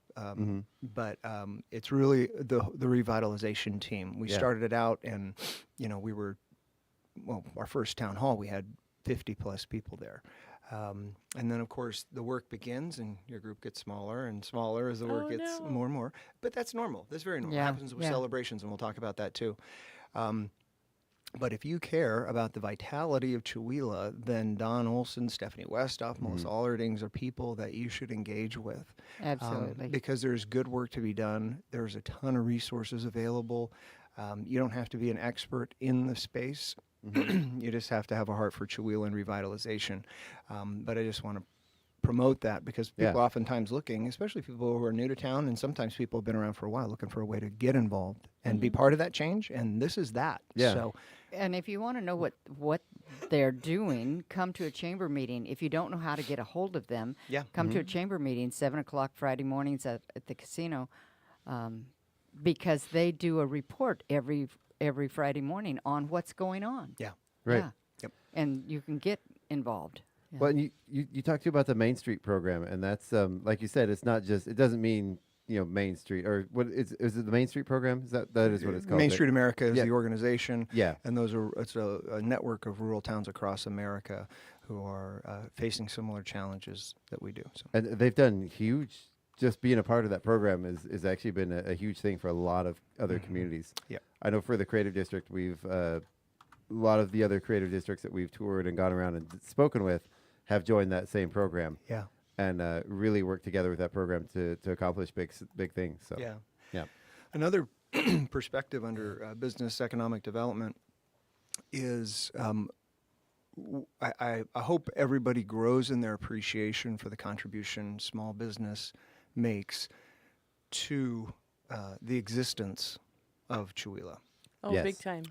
but it's really the revitalization team. We started it out, and we were, our first town hall, we had 50 plus people there. And then, of course, the work begins, and your group gets smaller and smaller as the work gets more and more. But that's normal. That's very normal. It happens with celebrations, and we'll talk about that too. But if you care about the vitality of Chewelah, then Don Olson, Stephanie Westhoff, Melissa Allerdings are people that you should engage with. Absolutely. Because there's good work to be done. There's a ton of resources available. You don't have to be an expert in the space. You just have to have a heart for Chewelah and revitalization. But I just want to promote that, because people oftentimes looking, especially people who are new to town, and sometimes people have been around for a while, looking for a way to get involved and be part of that change. And this is that. So, and if you want to know what they're doing, come to a chamber meeting. If you don't know how to get a hold of them, come to a chamber meeting, 7 o'clock Friday mornings at the casino, because they do a report every Friday morning on what's going on. Right. And you can get involved. Well, and you talked about the Main Street program, and that's like you said, it's not just, it doesn't mean Main Street, or what is it the Main Street program? Is that is what it's called? Main Street America is the organization. Yeah, and it's a network of rural towns across America who are facing similar challenges that we do. So. And they've done huge. Just being a part of that program is actually been a huge thing for a lot of other communities. Yeah, I know for the Creative District, we've a lot of the other creative districts that we've toured and gone around and spoken with have joined that same program. Yeah. And really work together with that program to accomplish big things. So yeah. Another perspective under business economic development is I hope everybody grows in their appreciation for the contribution small business makes to the existence of Chewelah. Oh, big time.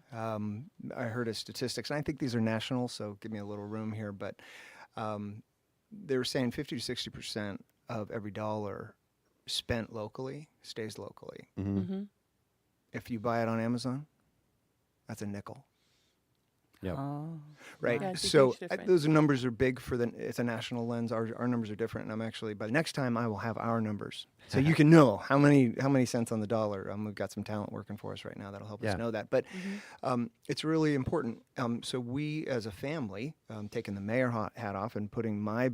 I heard of statistics, and I think these are national, so give me a little room here, but they were saying 50 to 60% of every dollar spent locally stays locally. If you buy it on Amazon, that's a nickel. Yeah. Right. Yeah, so those numbers are big it's a national lens. Our numbers are different, and I'm actually, by the next time I will have our numbers, so you can know how many cents on the dollar. We've got some talent working for us right now that'll help us know that. But it's really important. So we, as a family, taking the mayor hat off and putting my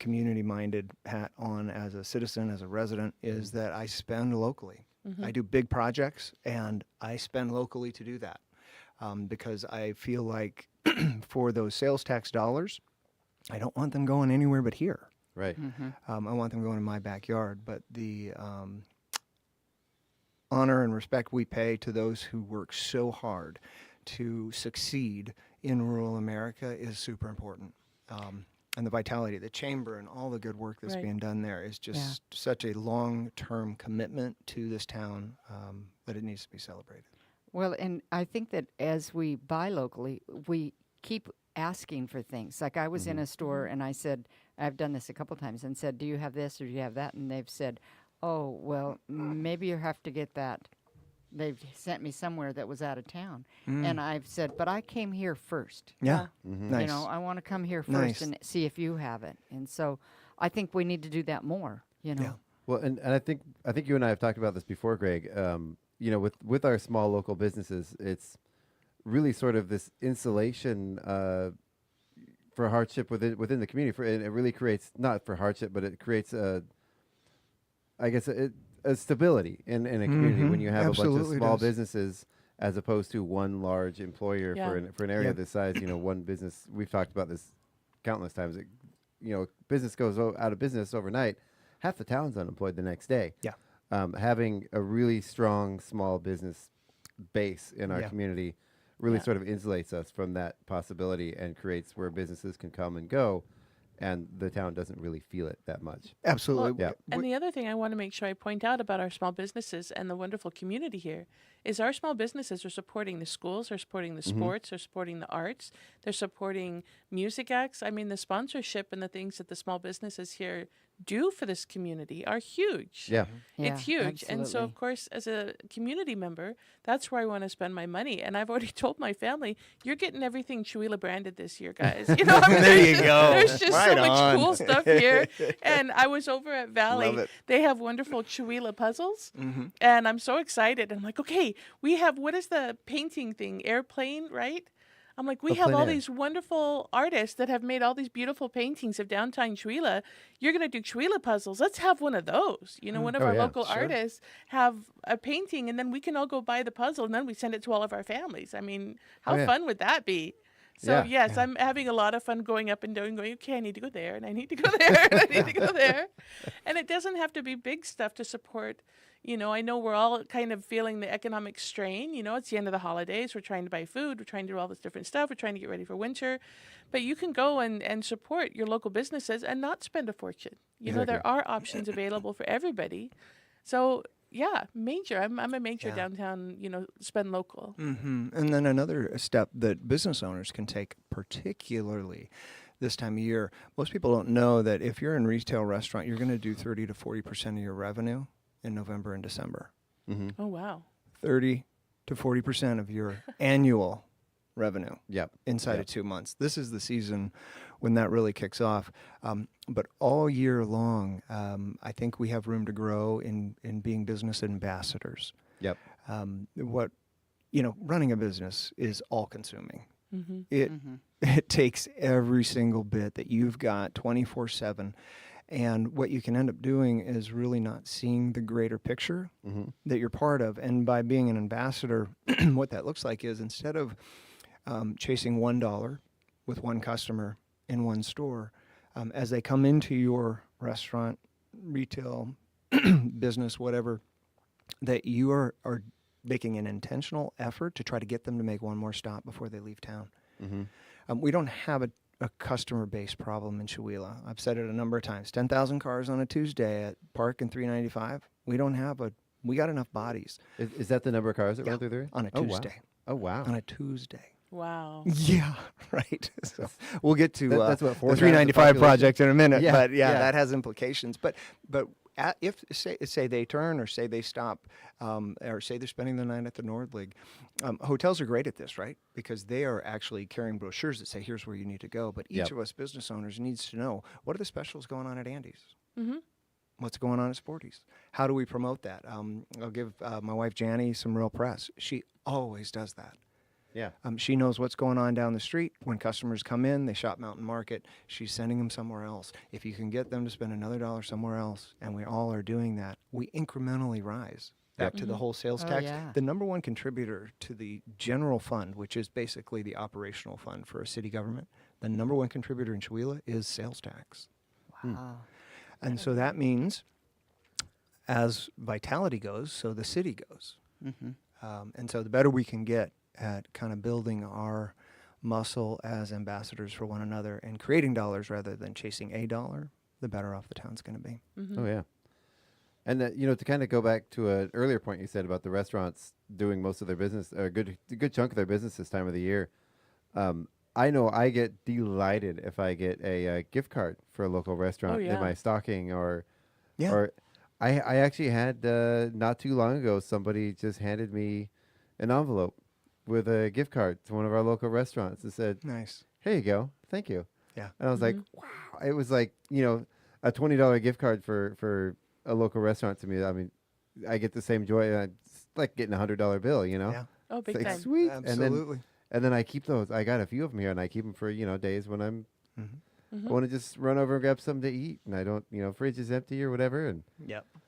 community-minded hat on as a citizen, as a resident, is that I spend locally. I do big projects, and I spend locally to do that. Because I feel like for those sales tax dollars, I don't want them going anywhere but here. Right. I want them going in my backyard. But the honor and respect we pay to those who work so hard to succeed in rural America is super important. And the vitality of the chamber and all the good work that's being done there is just such a long-term commitment to this town that it needs to be celebrated. Well, and I think that as we buy locally, we keep asking for things. Like I was in a store and I said, I've done this a couple times, and said, do you have this or do you have that? And they've said, oh, well, maybe you have to get that. They've sent me somewhere that was out of town. And I've said, but I came here first. Yeah. You know, I want to come here first and see if you have it. And so I think we need to do that more, Yeah. Well, and I think you and I have talked about this before, Greg. With our small local businesses, it's really sort of this insulation for hardship within the community. And it really creates, not for hardship, but it creates a stability in a community when you have a bunch of small businesses as opposed to one large employer for an area this size. One business. We've talked about this countless times. Business goes out of business overnight, half the town's unemployed the next day. Yeah. Having a really strong small business base in our community really sort of insulates us from that possibility and creates where businesses can come and go and the town doesn't really feel it that much. Absolutely. Well, and the other thing I want to make sure I point out about our small businesses and the wonderful community here is our small businesses are supporting the schools, they're supporting the sports, they're supporting the arts, they're supporting music acts. I mean, the sponsorship and the things that the small businesses here do for this community are huge. Yeah. It's huge. And so, absolutely. of course, as a community member, that's where I want to spend my money. And I've already told my family, you're getting everything Chihuila branded this year, guys. You know, There you go. There's just Right so much on. cool stuff here. And I was over at Love Valley. it. They have wonderful Chihuila puzzles. Mhm. And I'm so excited. I'm like, okay, we have, what is the painting thing? Airplane, right? I'm like, we Oh, have plein all air. these wonderful artists that have made all these beautiful paintings of downtown Chihuila. You're going to do Chihuila puzzles. Let's have one of those. You know, one of Oh, our yeah, local sure. artists have a painting, and then we can all go buy the puzzle, and then we send it to all of our families. I mean, how yeah. fun would that be? So, Yeah. yes, I'm having a lot of fun going up and down, going, okay, I need to go there, and I need to go there, and I need to go there. And it doesn't have to be big stuff to support. You know, I know we're all kind of feeling the economic strain. You know, it's the end of the holidays. We're trying to buy food. We're trying to do all this different stuff. We're trying to get ready for winter. But you can go and support your local businesses and not spend a fortune. You know, there are options available for everybody. So, yeah, major. I'm a major downtown, you know, spend local. And then another step that business owners can take, particularly this time of year, most people don't know that if you're in a retail restaurant, you're going to do 30 to 40% of your revenue in November and December. Oh, wow. 30 to 40% of your annual revenue Yep. inside of 2 months. This is the season when that really kicks off. But all year long, I think we have room to grow in being business ambassadors. Yep. Running a business is all consuming. Mm-hmm. It takes every single bit that you've got 24/7. And what you can end up doing is really not seeing the greater picture that you're part of. And by being an ambassador, what that looks like is instead of chasing $1 with one customer in one store, as they come into your restaurant, retail, business, whatever, that you are making an intentional effort to try to get them to make one more stop before they leave town. We don't have a customer base problem in Chihuila. I've said it a number of times. 10,000 cars on a Tuesday at Park and 395. We got enough bodies. Is that the number of cars that run through there? On a Oh, wow. Tuesday. Oh, wow. On a Tuesday. Wow. Yeah, right. So we'll get to That's what, 4 the times the 395 population? project in a minute, Yeah, but yeah. that has implications. But if say they turn or say they stop or say they're spending the night at the Nordlig, hotels are great at this, right? Because they are actually carrying brochures that say here's where you need to go. But each of us business owners needs to know, what are the specials going on at Andy's? Mm-hmm. What's going on at Sporty's? How do we promote that? I'll give my wife Janny some real press. She always does that. Yeah. She knows what's going on down the street. When customers come in, they shop Mountain Market. She's sending them somewhere else. If you can get them to spend another $1 somewhere else, and we all are doing that, we incrementally rise back to the whole sales tax. yeah. The number one contributor to the general fund, which is basically the operational fund for a city government, the number one contributor in Chihuila is sales tax. Wow. And so that means as vitality goes, so the city goes. And so the better we can get at kind of building our muscle as ambassadors for one another and creating dollars rather than chasing a dollar, the better off the town's going to be. Oh, yeah. And, to kind of go back to an earlier point you said about the restaurants doing most of their business, a good chunk of their business this time of the year, I know I get delighted if I get a gift card for a local restaurant in my stocking or I actually had, not too long ago, somebody just handed me an envelope with a gift card to one of our local restaurants and said, nice. Here you go. Thank you. Yeah. And I was like, wow. It was like, a $20 gift card for a local restaurant to me. I mean, I get the same joy. It's like getting $100 bill, Yeah. Oh, big it's like, time. sweet. Absolutely. And then I keep those. I got a few of them here, and I keep them for, days when I'm I want to just run over and grab something to eat, and I don't, fridge is empty or whatever. And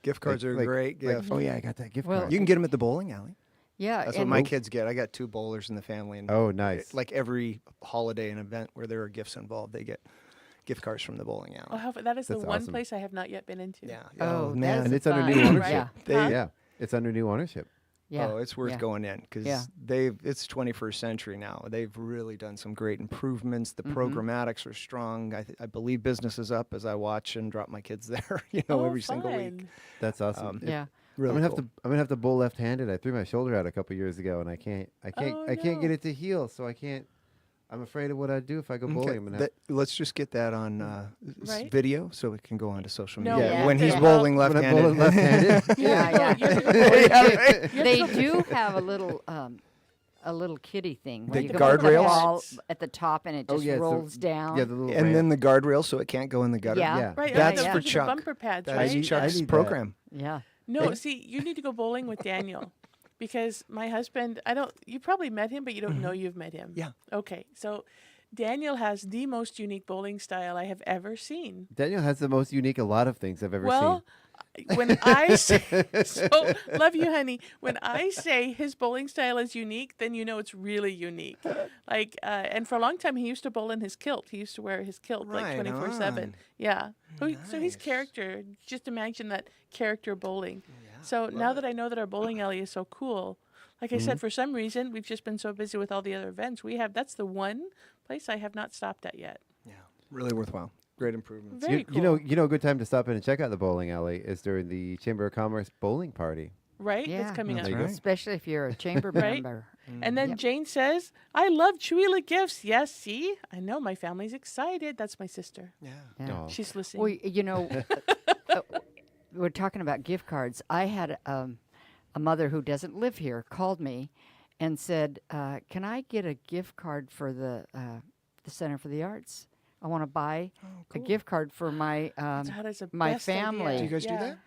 Gift cards are a great gift. Oh, yeah, I got that gift Well, card. You can get them at the bowling alley. Yeah. That's what and my kids get. I got 2 bowlers in the family. And Oh, nice. Like every holiday and event where there are gifts involved, they get gift cards from the bowling alley. Oh, that is the That's one awesome. place I have not yet been into. Yeah. Oh, man. that's And it's under fun. new ownership. Yeah. They, Yeah, it's under new ownership. Yeah. Oh, it's worth Yeah. going in because Yeah. it's 21st century now. They've really done some great improvements. The Mhm. programmatics are strong. I believe business is up as I watch and drop my kids there, every single week. That's awesome. Yeah. Really I'm gonna cool. I'm gonna have to bowl left-handed. I threw my shoulder out a couple years ago, and I can't get it to heal. So I'm afraid of what I'd do if I go bowling. I'm gonna have Let's just get that on Right? video so it can go onto social No, media. yeah, When he's yeah. bowling When I'm left-handed. bowling left-handed. Yeah, Yeah, right. They do have a little kiddie thing. where The you can put guardrails? ball at the top and it Oh, just yeah, it's the- rolls down. Yeah, the little And ramp. then the guardrail so it can't go in the gutter. Yeah. Right. That's the, for the Chuck. bumper pads, That's right? Chuck's I need that. program. Yeah. No, see, you need to go bowling with Daniel because my husband, you probably met him, but you don't know you've met him. Yeah. Okay. So Daniel has the most unique bowling style I have ever seen. Daniel has the most unique a lot of things I've ever Well, when I say, so love you, honey. When I say his bowling style is unique, then you know it's really unique. And for a long time, he used to bowl in his kilt. He used to wear his kilt Right 24/7. on. Yeah. So he's Nice. character. Just imagine that character bowling. So now that I know that our bowling alley is so cool, like I said, for some reason we've just been so busy with all the other events. That's the one place I have not stopped at yet. Yeah, really worthwhile. Great improvements. Very cool. a good time to stop in and check out the bowling alley is during the Chamber of Commerce bowling party. Right? Yeah. That's coming That's up. right. Especially if you're a chamber Right? member. And then Yep. Jane says, I love Chuila gifts. Yes, see? I know my family's excited. That's my sister. Yeah. Yeah. Oh. She's listening. Well, we're talking about gift cards. I had a mother who doesn't live here called me and said, "Can I get a gift card for the Center for the Arts? I want to buy a gift card for my That is the my best family." idea. Do you guys do Yeah. that?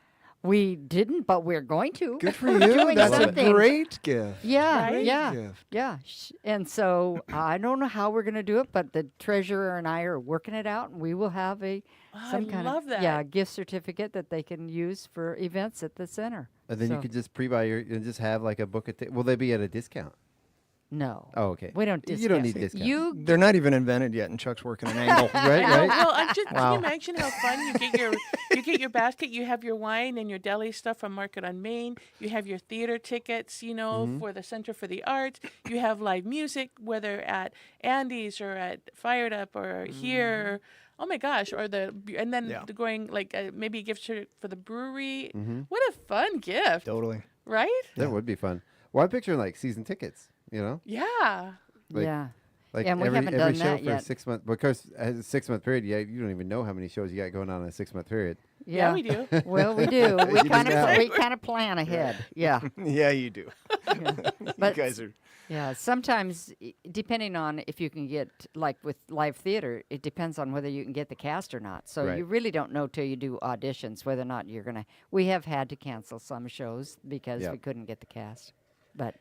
We didn't, but we're going to. Good for We're you. doing That's something. a great gift. Yeah, Right? yeah, Gift. yeah. And so I don't know how we're going to do it, but the treasurer and I are working it out, and we will have some kind love of that. gift certificate that they can use for events at the center. And then you So- could just pre-buy and just have like a book. Will they be at a discount? No. Oh, okay. We don't You don't discount. need discount. You They're not even invented yet, and Chuck's working an angle. Right, No, right. well, can Wow. you imagine how fun you get your basket, you have your wine and your deli stuff from Market on Main, you have your theater tickets, for the Center for the Arts, you have live music, whether at Andy's or at Fired Up or here. Oh my gosh! And then Yeah. going maybe a gift for the brewery. Mhm. What a fun gift, Totally. right? That would be fun. Well, I'm picturing like season tickets. Yeah. Like- yeah. Like Yeah, and we every, haven't every done show that for yet. a 6 month. Because as a 6 month period, you don't even know how many shows you got going on in a 6 month period. Yeah, we do. Well, we do. We You do kind now. of plan ahead. Yeah. Yeah, you do. You But- guys are. Yeah, sometimes depending on if you can get, like with live theater, it depends on whether you can get the cast or not. So Right. you really don't know till you do auditions whether or not you're going to. We have had to cancel some shows because Yeah. we couldn't get the cast. But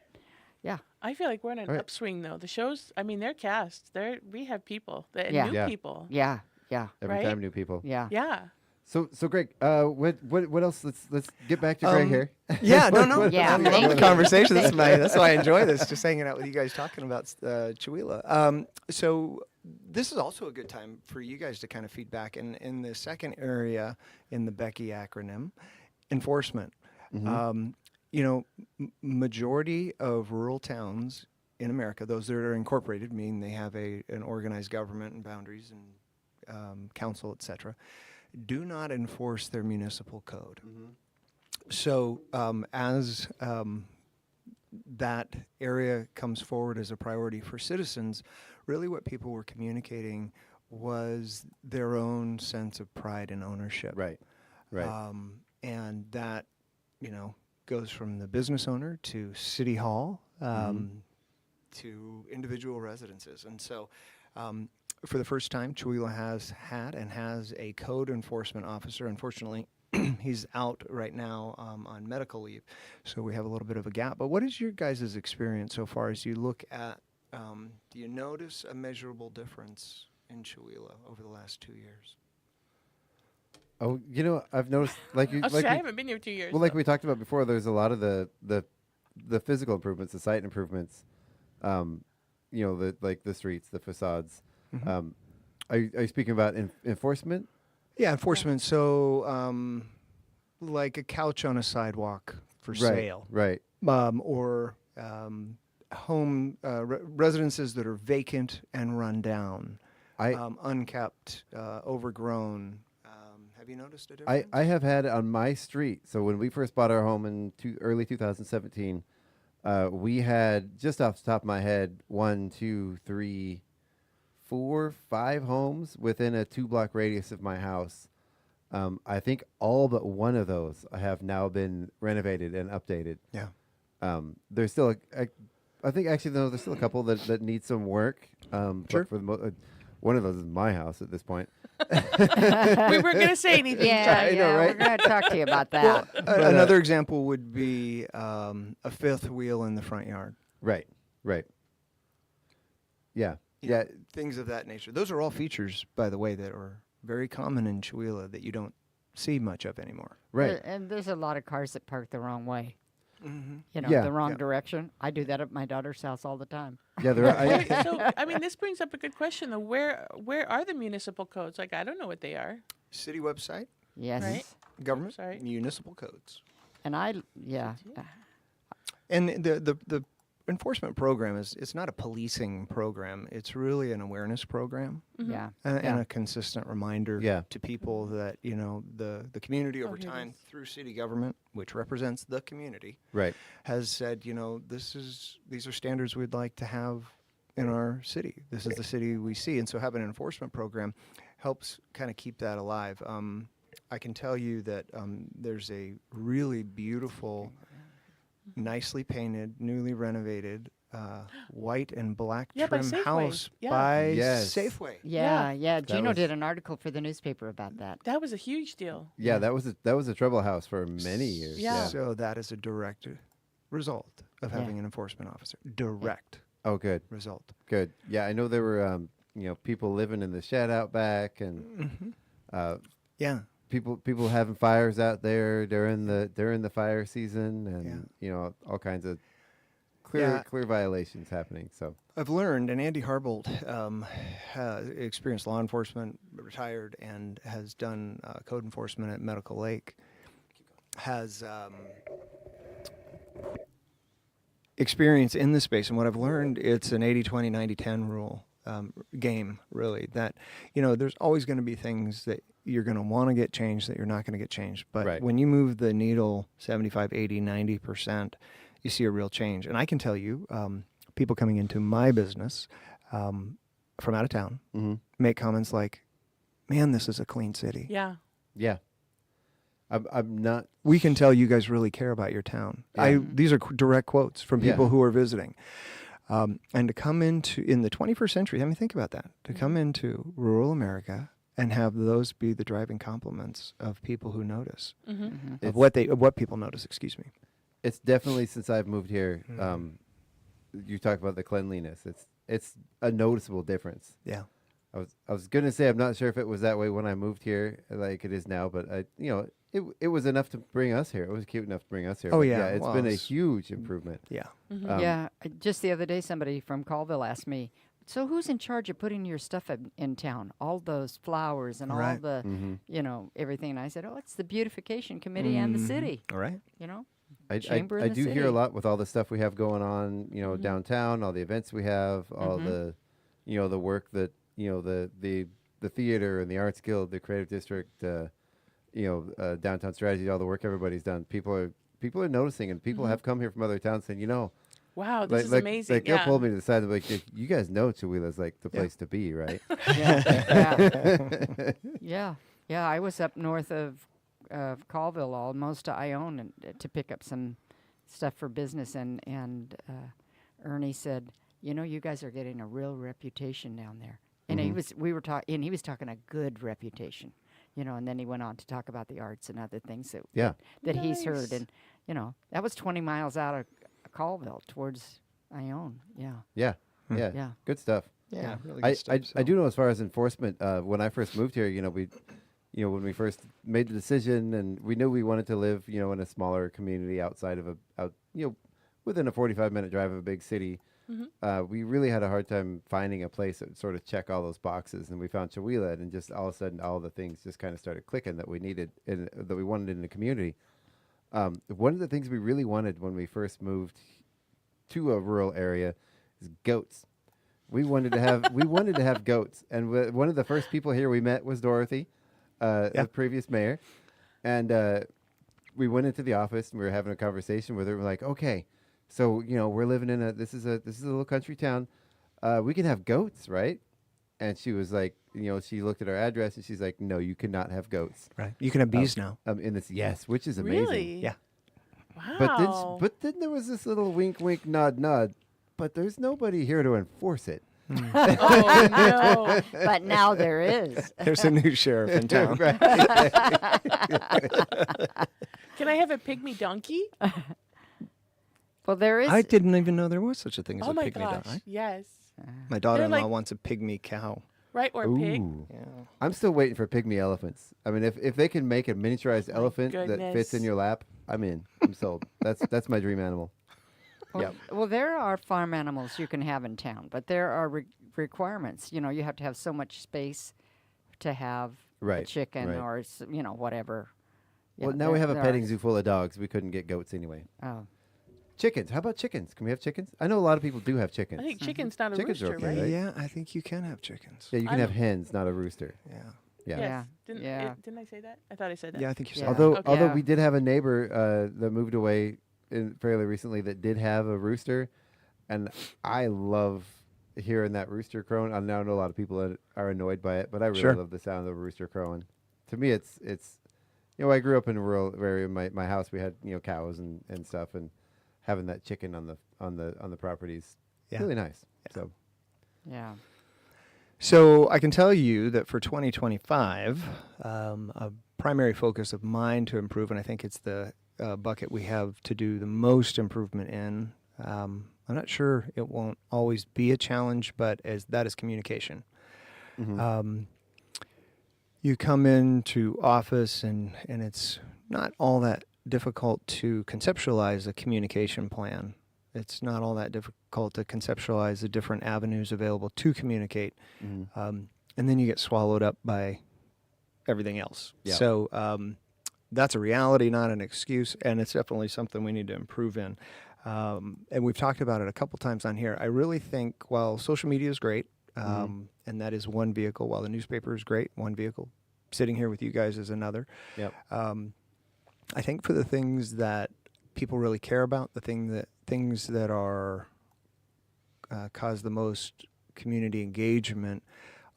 yeah. I feel like we're in an All right. upswing though. The shows, they're cast. We have people, and Yeah. new Yeah. people. Yeah. Yeah. Every Right? time new people. Yeah. Yeah. So Greg, what else? Let's get back to Greg here. Yeah, no. Yeah, I love thank the you. conversation. That's why I enjoy this, just hanging out with you guys talking about Chuila. So this is also a good time for you guys to kind of feedback in the second area in the Becky acronym, enforcement. Majority of rural towns in America, those that are incorporated, meaning they have an organized government and boundaries and council, etc., do not enforce their municipal code. So as that area comes forward as a priority for citizens, really what people were communicating was their own sense of pride and ownership. Right. And that, goes from the business owner to city hall to individual residences. And so for the first time, Chuila has had and has a code enforcement officer. Unfortunately, he's out right now on medical leave, so we have a little bit of a gap. But what is your guys' experience so far as you look at, do you notice a measurable difference in Chuila over the last 2 years? Oh, I've noticed I I haven't been here 2 years. Well, like we talked about before, there's a lot of the physical improvements, the site improvements, the streets, the facades. Are you speaking about enforcement? Yeah, enforcement. So, like a couch on a sidewalk for sale. Right. or residences that are vacant and run down, unkept, overgrown. Have you noticed a difference? I have had on my street. So when we first bought our home in early 2017, we had, just off the top of my head, 1, 2, 3, 4, 5 homes within a 2-block radius of my house. I think all but one of those have now been renovated and updated. Yeah. There's still I think actually no, there's still a couple that need some work. Sure. But for the one of those is my house at this point. We weren't going to say anything. Yeah, I know, right? We're going to talk to you about that. Another example would be a 5th wheel in the front yard. Right. Yeah. Yeah. Things of that nature. Those are all features, by the way, that are very common in Chewelah that you don't see much of anymore. Right. And there's a lot of cars that park the wrong way. Mm-hmm. You know, Yeah. the wrong direction. I do that at my daughter's house all the time. Yeah, there are. So, I mean, this brings up a good question, though. Where are the municipal codes? Like, I don't know what they are. City website, Yes. Right. government, Sorry. municipal codes. And yeah. And the enforcement program it's not a policing program. It's really an awareness program. Mm-hmm. Yeah. And a consistent reminder Yeah. to people that, you know, the community over here it time is. through city government, which represents the community, Right. has said, you know, these are standards we'd like to have in our city. This is the city we see. And so having an enforcement program helps kind of keep that alive. I can tell you that there's a really beautiful, nicely painted, newly renovated, white and black Yeah, by trim Safeway. house Yeah. by Yes. Safeway. Yeah. Gino was- did an article for the newspaper about that. That was a huge deal. Yeah, that was a trouble house for many years. Yeah. So that is a direct result of having an enforcement officer. Direct Oh, good. result. Good. Yeah, I know there were people living in the shed out back, and Yeah. people having fires out there during the fire season, and all kinds of clear violations happening. So I've learned, and Andy Harbolt experienced law enforcement, retired, and has done code enforcement at Medical Lake, has experience in this space. And what I've learned, it's an 80-20, 90-10 rule game, really, that, there's always going to be things that you're going to want to get changed that you're not going to get changed. But when you move the needle 75, 80, 90%, you see a real change. And I can tell you, people coming into my business from out of town make comments like, man, this is a clean city. Yeah. yeah, I'm not. We can tell you guys really care about your town. Yeah. These are direct quotes from people Yeah. who are visiting. And to come in the 21st century, I mean, think about that. To come into rural America and have those be the driving compliments of people who notice, of what people notice, excuse me. It's definitely, since I've moved here, you talk about the cleanliness. It's a noticeable difference. Yeah. I was gonna say I'm not sure if it was that way when I moved here, like it is now, but it was enough to bring us here. It was cute enough to bring us here. Oh, But yeah. it's Well, been a it's- huge improvement. Yeah. Yeah. Just the other day, somebody from Colville asked me, so who's in charge of putting your stuff in town? All those flowers and all Right. the, everything. And I said, it's the beautification committee and the city. All right. I Chamber in I the do hear city. a lot with all the stuff we have going on, downtown, all the events we have, all the, the work that, the theater and the Arts Guild, the Creative District, Downtown Strategy, all the work everybody's done. People are noticing, and people have come here from other towns saying, wow, this is amazing. Like they'll pull me to the side and be like, you guys know Chewela's like the place to be, right? Yeah. I was up north of Colville, almost to Ione, to pick up some stuff for business, and Ernie said, you guys are getting a real reputation down there. And he was talking a good reputation, and then he went on to talk about the arts and other things that he's heard. And, that was 20 miles out of Colville towards Ione. Yeah. Yeah. Good stuff. Yeah. Really good stuff. I do know, as far as enforcement, when I first moved here, when we first made the decision, and we knew we wanted to live, in a smaller community outside of within a 45-minute drive of a big city. We really had a hard time finding a place that would sort of check all those boxes, and we found Chewelah, and just all of a sudden all the things just kind of started clicking that we needed and that we wanted in the community. One of the things we really wanted when we first moved to a rural area is goats. We wanted to have goats, and one of the first people here we met was Dorothy, the previous mayor, and we went into the office and we were having a conversation with her. We're like, okay, so we're living in this is a little country town. We can have goats, right? And she was like, she looked at our address and she's like, no, you cannot have goats. Right. You can have bees now. In this, yes, which is amazing. Really? Yeah. Wow. But then there was this little wink, wink, nod, nod. But there's nobody here to enforce it. Oh, no. But now there is. There's a new sheriff in town. Can I have a pygmy donkey? Well, there is. I didn't even know there was such a thing as Oh a my pygmy gosh, dog. yes. My daughter-in-law like- wants a pygmy cow. Right, or pig. Ooh. I'm still waiting for pygmy elephants. I mean, if they can make a miniaturized elephant that fits in goodness. your lap, I'm in. I'm sold. That's my dream animal. Well, there are farm animals you can have in town, but there are requirements. You have to have so much space to have a chicken or whatever. Well, now we have a petting zoo full of dogs. We couldn't get goats anyway. Oh. Chickens. How about chickens? Can we have chickens? I know a lot of people do have chickens. I think chicken's not a Chickens are rooster, okay, right? Yeah, I think you can have chickens. Yeah, you can have hens, not a rooster. Yeah. Yeah. Yes. Didn't I say that? I thought I said that. Yeah, I think you said Although we did have a neighbor that moved away fairly recently that did have a rooster, and I love hearing that rooster crowing. I know a lot of people are annoyed by it, but I really love the sound of a rooster crowing. To me, it's I grew up in a rural area. My house, we had cows and stuff, and having that chicken on the properties really nice. So yeah. So I can tell you that for 2025, a primary focus of mine to improve, and I think it's the bucket we have to do the most improvement in. I'm not sure it won't always be a challenge, but that is communication. Mm-hmm. You come into office and it's not all that difficult to conceptualize a communication plan. It's not all that difficult to conceptualize the different avenues available to communicate. Mm-hmm. And then you get swallowed up by everything else. Yeah. So that's a reality, not an excuse, and it's definitely something we need to improve in. And we've talked about it a couple times on here. I really think while social media is great, and that is one vehicle, while the newspaper is great, one vehicle, sitting here with you guys is another. Yep. I think for the things that people really care about, things that are cause the most community engagement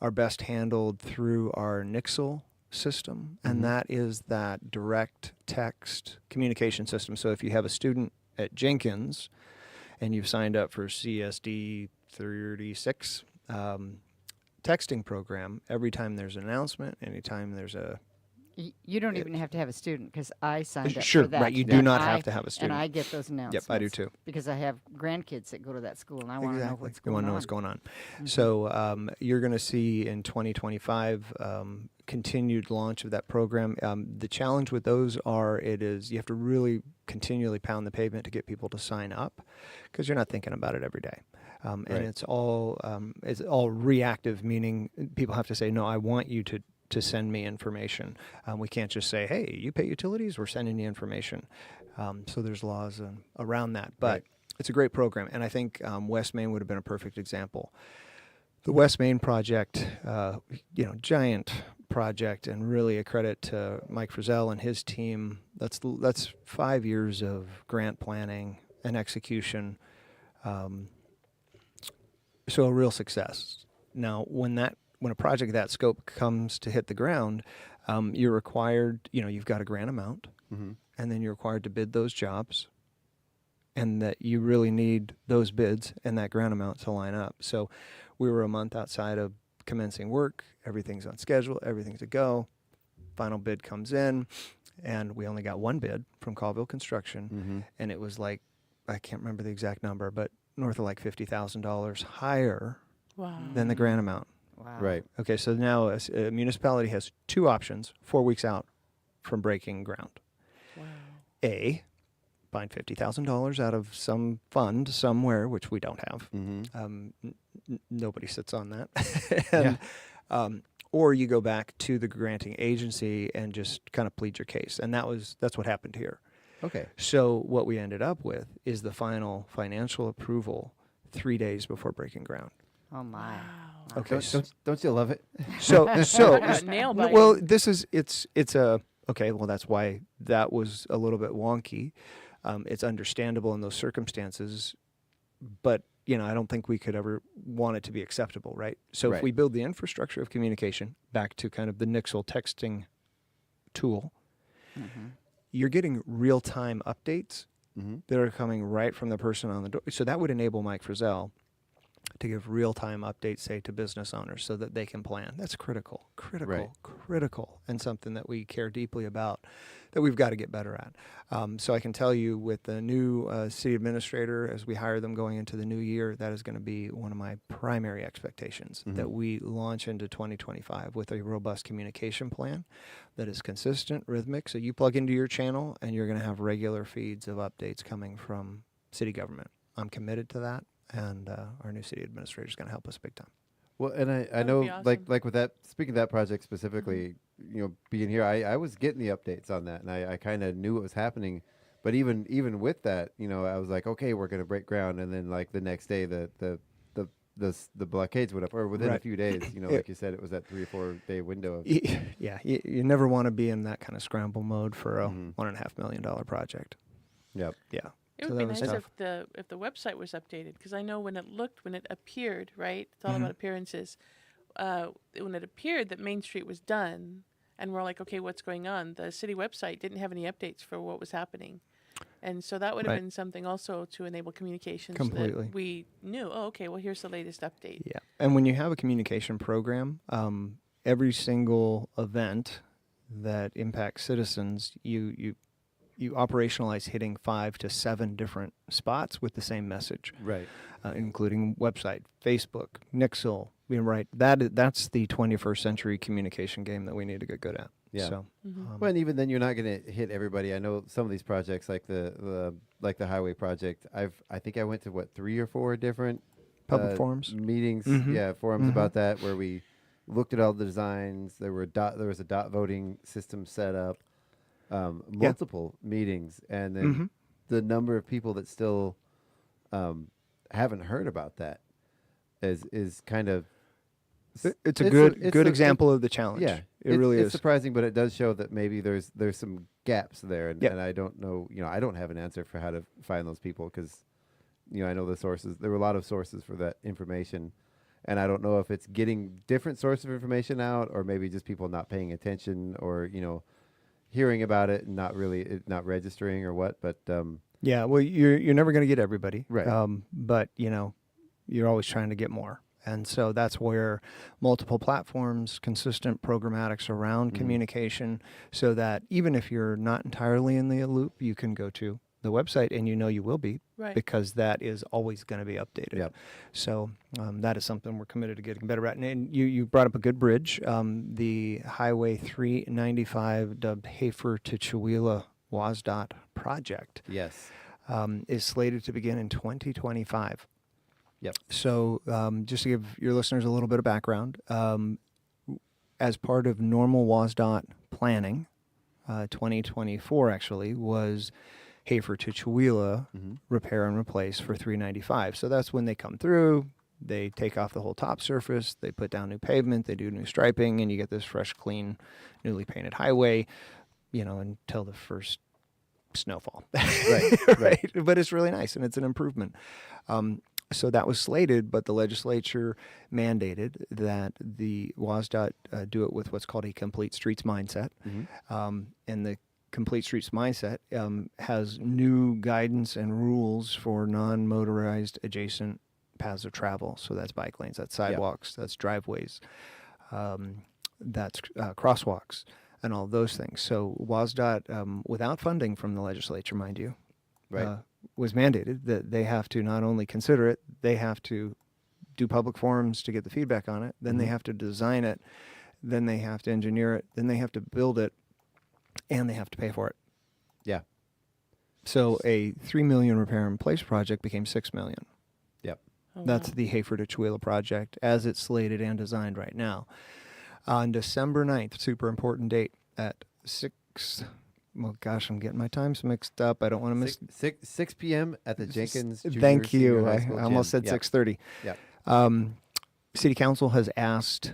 are best handled through our Nixle system, and that is that direct text communication system. So if you have a student at Jenkins and you've signed up for CSD 36 texting program, every time there's an announcement, anytime there's a You don't even have to have a student because I signed up Sure, for that. right, you do not have to have a student. And I get those announcements. Yep, I do too. Because I have grandkids that go to that school and I want to know what's You going want on. to know what's going on. So you're going to see in 2025 continued launch of that program. The challenge with those you have to really continually pound the pavement to get people to sign up because you're not thinking about it every day. And it's all reactive, meaning people have to say, no, I want you to send me information. We can't just say, hey, you pay utilities, we're sending you information. So there's laws around that. But it's a great program. And I think West Main would have been a perfect example. The West Main project, giant project, and really a credit to Mike Frizzell and his team. That's 5 years of grant planning and execution. So a real success. Now, when a project of that scope comes to hit the ground, you're required, you've got a grant amount, and then you're required to bid those jobs, and that you really need those bids and that grant amount to line up. So we were a month outside of commencing work. Everything's on schedule. Everything's a go. Final bid comes in, and we only got one bid from Colville Construction, and it was like, I can't remember the exact number, but north of like $50,000 higher than the grant amount. Wow. Right. Okay, so now a municipality has two options 4 weeks out from breaking ground. Wow. A, find $50,000 out of some fund somewhere, which we don't have. Nobody sits on that. Or you go back to the granting agency and just kind of plead your case. And that's what happened here. Okay. So what we ended up with is the final financial approval 3 days before breaking ground. Oh my. Okay. Don't you love it? So Nail well, biting. this is it's a okay. Well, that's why that was a little bit wonky. It's understandable in those circumstances, but I don't think we could ever want it to be acceptable, right? So if Right. we build the infrastructure of communication back to kind of the Nixle texting tool, you're getting real-time updates that are coming right from the person on the door. So that would enable Mike Frizzell to give real-time updates, say, to business owners so that they can plan. That's critical, and something that we care deeply about that we've got to get better at. So I can tell you with the new city administrator, as we hire them going into the new year, that is going to be one of my primary expectations, that we launch into 2025 with a robust communication plan that is consistent, rhythmic. So you plug into your channel and you're going to have regular feeds of updates coming from city government. I'm committed to that. And our new city administrator is going to help us big time. Well, and I know, like with that, speaking of that project specifically, being here, I was getting the updates on that, and I kind of knew what was happening. But even with that, I was like, okay, we're going to break ground, and then like the next day, the blockades went up, or within a few days, like you said, it was that 3 or 4 day window. Of you never want to be in that kind of scramble mode for a $1.5 million project. Yep. Yeah. It would be nice if the website was updated, because I know when it appeared, right? It's all about appearances. When it appeared that Main Street was done, and we're like, okay, what's going on? The city website didn't have any updates for what was happening, and so that would have been something also to enable communications. Completely. That we knew. Oh, okay. Well, here's the latest update. Yeah, and when you have a communication program, every single event that impacts citizens, you operationalize hitting 5 to 7 different spots with the same message, right? Including website, Facebook, Nixle. Right. That's the 21st century communication game that we need to get good at. Yeah. So, well, and even then, you're not going to hit everybody. I know some of these projects, like the highway project. I think I went to 3 or 4 different public forums, meetings. Forums about that, where we looked at all the designs. There was a dot voting system set up. Multiple meetings, and then the number of people that still haven't heard about that is kind of it's a good example of the challenge. Yeah, it really is surprising, but it does show that maybe there's some gaps there, and I don't know. I don't have an answer for how to find those people, because I know the sources. There were a lot of sources for that information, and I don't know if it's getting different sources of information out, or maybe just people not paying attention, or hearing about it and not registering or what, but well, you're never going to get everybody, right? But you're always trying to get more, and so that's where multiple platforms, consistent programmatics around communication, so that even if you're not entirely in the loop, you can go to the website, and you will be, because that is always going to be updated. Yep. So that is something we're committed to getting better at. And you brought up a good bridge, the Highway 395, dubbed Hafer to Chewelah WASDOT project. Yes. Is slated to begin in 2025. Yep. So just to give your listeners a little bit of background, as part of normal WASDOT planning, 2024 actually was Hafer to Chewelah repair and replace for 395. So that's when they come through, they take off the whole top surface, they put down new pavement, they do new striping, and you get this fresh, clean, newly painted highway, until the first snowfall. Right. But it's really nice, and it's an improvement. So that was slated, but the legislature mandated that the WASDOT do it with what's called a complete streets mindset. And the Complete Streets Mindset has new guidance and rules for non-motorized adjacent paths of travel. So that's bike lanes, that's sidewalks, that's driveways, that's crosswalks, and all those things. So WASDOT, without funding from the legislature, mind you, was mandated that they have to not only consider it, they have to do public forums to get the feedback on it, then they have to design it, then they have to engineer it, then they have to build it, and they have to pay for it. Yeah. So a $3 million repair and replace project became $6 million. Yep. That's the Hafer to Chewelah project as it's slated and designed right now. On December 9th, super important date, at 6 well, gosh, I'm getting my times mixed up. I don't want to miss 6 p.m. at the Jenkins Junior Thank Senior you. High I School almost gym. said 6:30. Yeah. City Council has asked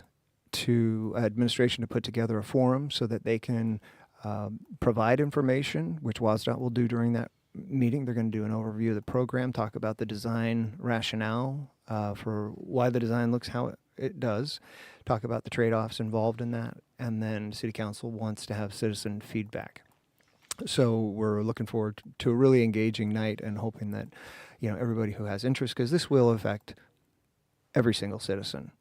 to administration to put together a forum so that they can provide information, which WASDOT will do during that meeting. They're going to do an overview of the program, talk about the design rationale for why the design looks how it does, talk about the trade-offs involved in that, and then City Council wants to have citizen feedback. So we're looking forward to a really engaging night and hoping that, everybody who has interest, because this will affect every single citizen.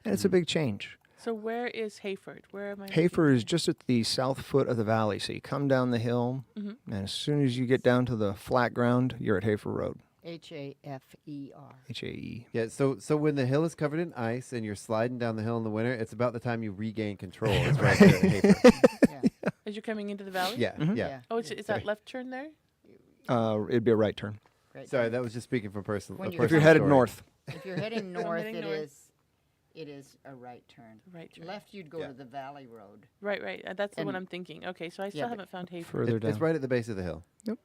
And it's a big change. So where is Hayford? Where am I? Hayford is just at the south foot of the valley. So you come down the hill, and as soon as you get down to the flat ground, you're at Hayford Road. Hafer. HAE. Yeah, so when the hill is covered in ice and you're sliding down the hill in the winter, it's about the time you regain control. It's right there at Hayford. As you're coming into the valley? Yeah, yeah. Oh, is that left turn there? It'd be a right turn. Sorry, that was just speaking from personal. If you're headed north. If you're heading north, heading it north. is a right turn. Right turn. Left, you'd go to the Valley Road. Right. That's the one And- I'm thinking. Okay, so I still but haven't found Hayford. Further down. It's right at the base of the hill. Yep.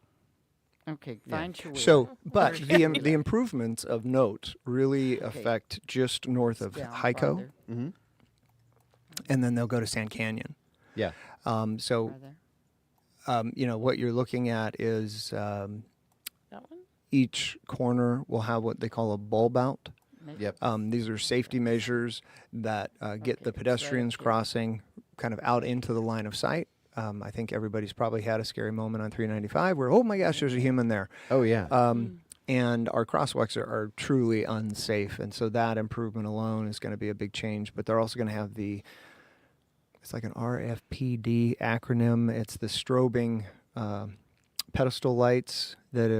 Okay, find your way. So, but the improvements of note really affect just north of Down Hyco, farther. Mm-hmm. and then they'll go to Sand Canyon. Yeah. So, what you're looking at is That one? each corner will have what they call a bulb out. Yep. These are safety measures that get the pedestrians crossing kind of out into the line of sight. I think everybody's probably had a scary moment on 395 where, oh my gosh, there's a human there. Oh, yeah. And our crosswalks are truly unsafe. And so that improvement alone is going to be a big change. But they're also going to have it's like an RFPD acronym. It's the strobing pedestal lights that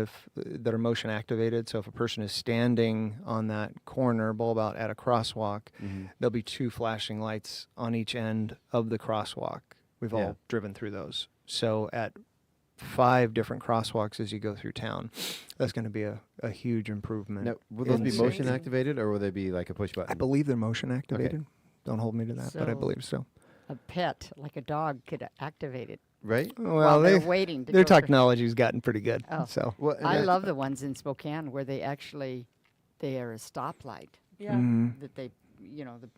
are motion activated. So if a person is standing on that corner, bulb out at a crosswalk, there'll be 2 flashing lights on each end of the crosswalk. We've all driven through those. So at 5 different crosswalks as you go through town, that's going to be a huge improvement. Now, will those be motion activated or will they be like a push button? I believe they're motion activated. Don't hold me to that, but I believe so. A pet, like a dog, could activate it. Right? While they're waiting. Their technology's gotten pretty good. Oh. So I love the ones in Spokane where they are a stoplight. Yeah. Mm-hmm. That the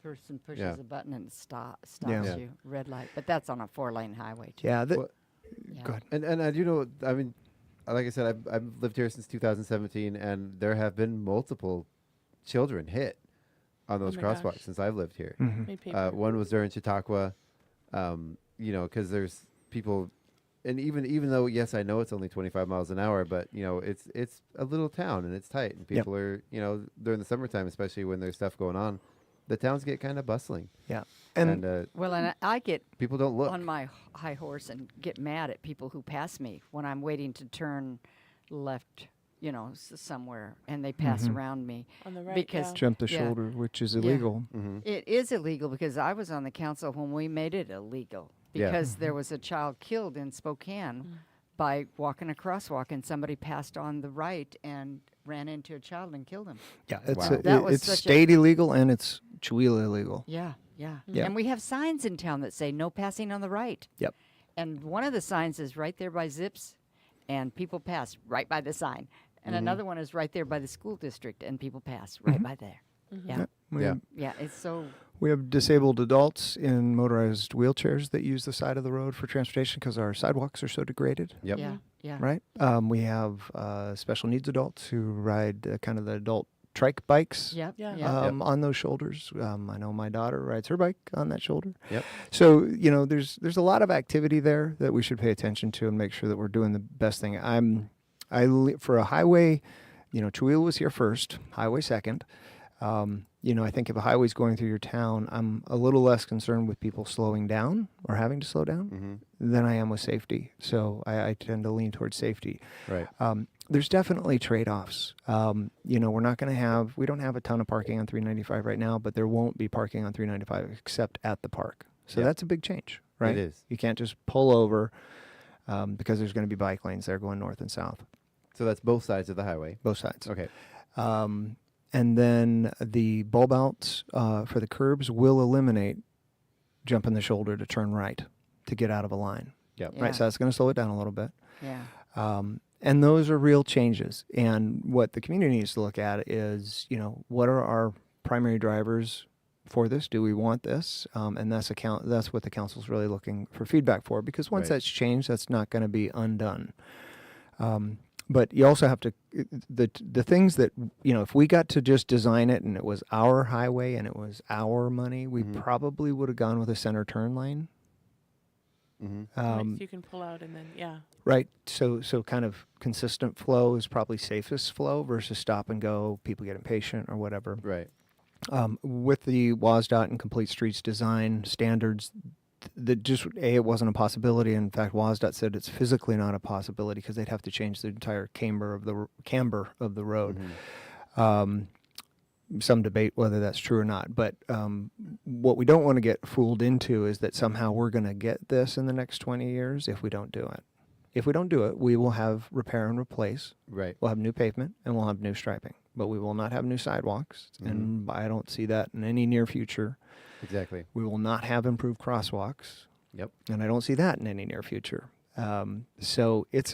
person pushes Yeah. a button and stops Yeah. you. Red light. But that's on a 4-lane highway, too. Yeah. Go ahead. And I do know, I mean, like I said, I've lived here since 2017, and there have been multiple children hit on those my crosswalks gosh. since I've lived here. Made paper. One was there in Chautauqua, because there's people, and even though, yes, I know it's only 25 miles an hour, but, it's a little town, and it's tight, and people are, during the summertime, especially when there's stuff going on, the towns get kind of bustling. Yeah. And I get people don't look on my high horse and get mad at people who pass me when I'm waiting to turn left, somewhere, and they pass around me. On the right, because jump the shoulder, which is illegal. It is illegal because I was on the council when we made it illegal because there was a child killed in Spokane by walking a crosswalk, and somebody passed on the right and ran into a child and killed him. Yeah, it's it's state illegal and it's Chihuahua illegal. Yeah. Yeah. And we have signs in town that say no passing on the right. Yep. And one of the signs is right there by Zips, and people pass right by the sign. And another one is right there by the school district, and people pass right by there. Yeah. Yeah. It's so. We have disabled adults in motorized wheelchairs that use the side of the road for transportation because our sidewalks are so degraded. Yep. Yeah. Right? We have special needs adults who ride kind of the adult trike bikes on those shoulders. I know my daughter rides her bike on that shoulder. Yep. So, there's a lot of activity there that we should pay attention to and make sure that we're doing the best thing. For a highway, Chihuahua was here first, highway second. I think if a highway's going through your town, I'm a little less concerned with people slowing down or having to slow down than I am with safety. So I tend to lean towards safety. Right. There's definitely trade-offs. We don't have a ton of parking on 395 right now, but there won't be parking on 395 except at the park. So that's a big change, right? It is. You can't just pull over because there's going to be bike lanes there going north and south. So that's both sides of the highway? Both sides. Okay. And then the bulb outs for the curbs will eliminate jumping the shoulder to turn right to get out of a line. Yeah. Yeah. Right. So that's going to slow it down a little bit. Yeah. And those are real changes. And what the community needs to look at is, what are our primary drivers for this? Do we want this? And that's what the council's really looking for feedback for, because once Right. that's changed, that's not going to be undone. But you also have to, the things that, if we got to just design it and it was our highway and it was our money, we probably would have gone with a center turn lane. Right, you can pull out and then, yeah. Right. So kind of consistent flow is probably safest flow versus stop and go, people get impatient or whatever. Right. With the WASDOT and Complete Streets design standards, it wasn't a possibility. In fact, WASDOT said it's physically not a possibility because they'd have to change the entire camber of the road. Some debate whether that's true or not. But what we don't want to get fooled into is that somehow we're going to get this in the next 20 years if we don't do it. If we don't do it, we will have repair and replace. Right. We'll have new pavement and we'll have new striping. But we will not have new sidewalks. And I don't see that in any near future. Exactly. We will not have improved crosswalks. Yep. And I don't see that in any near future. So it's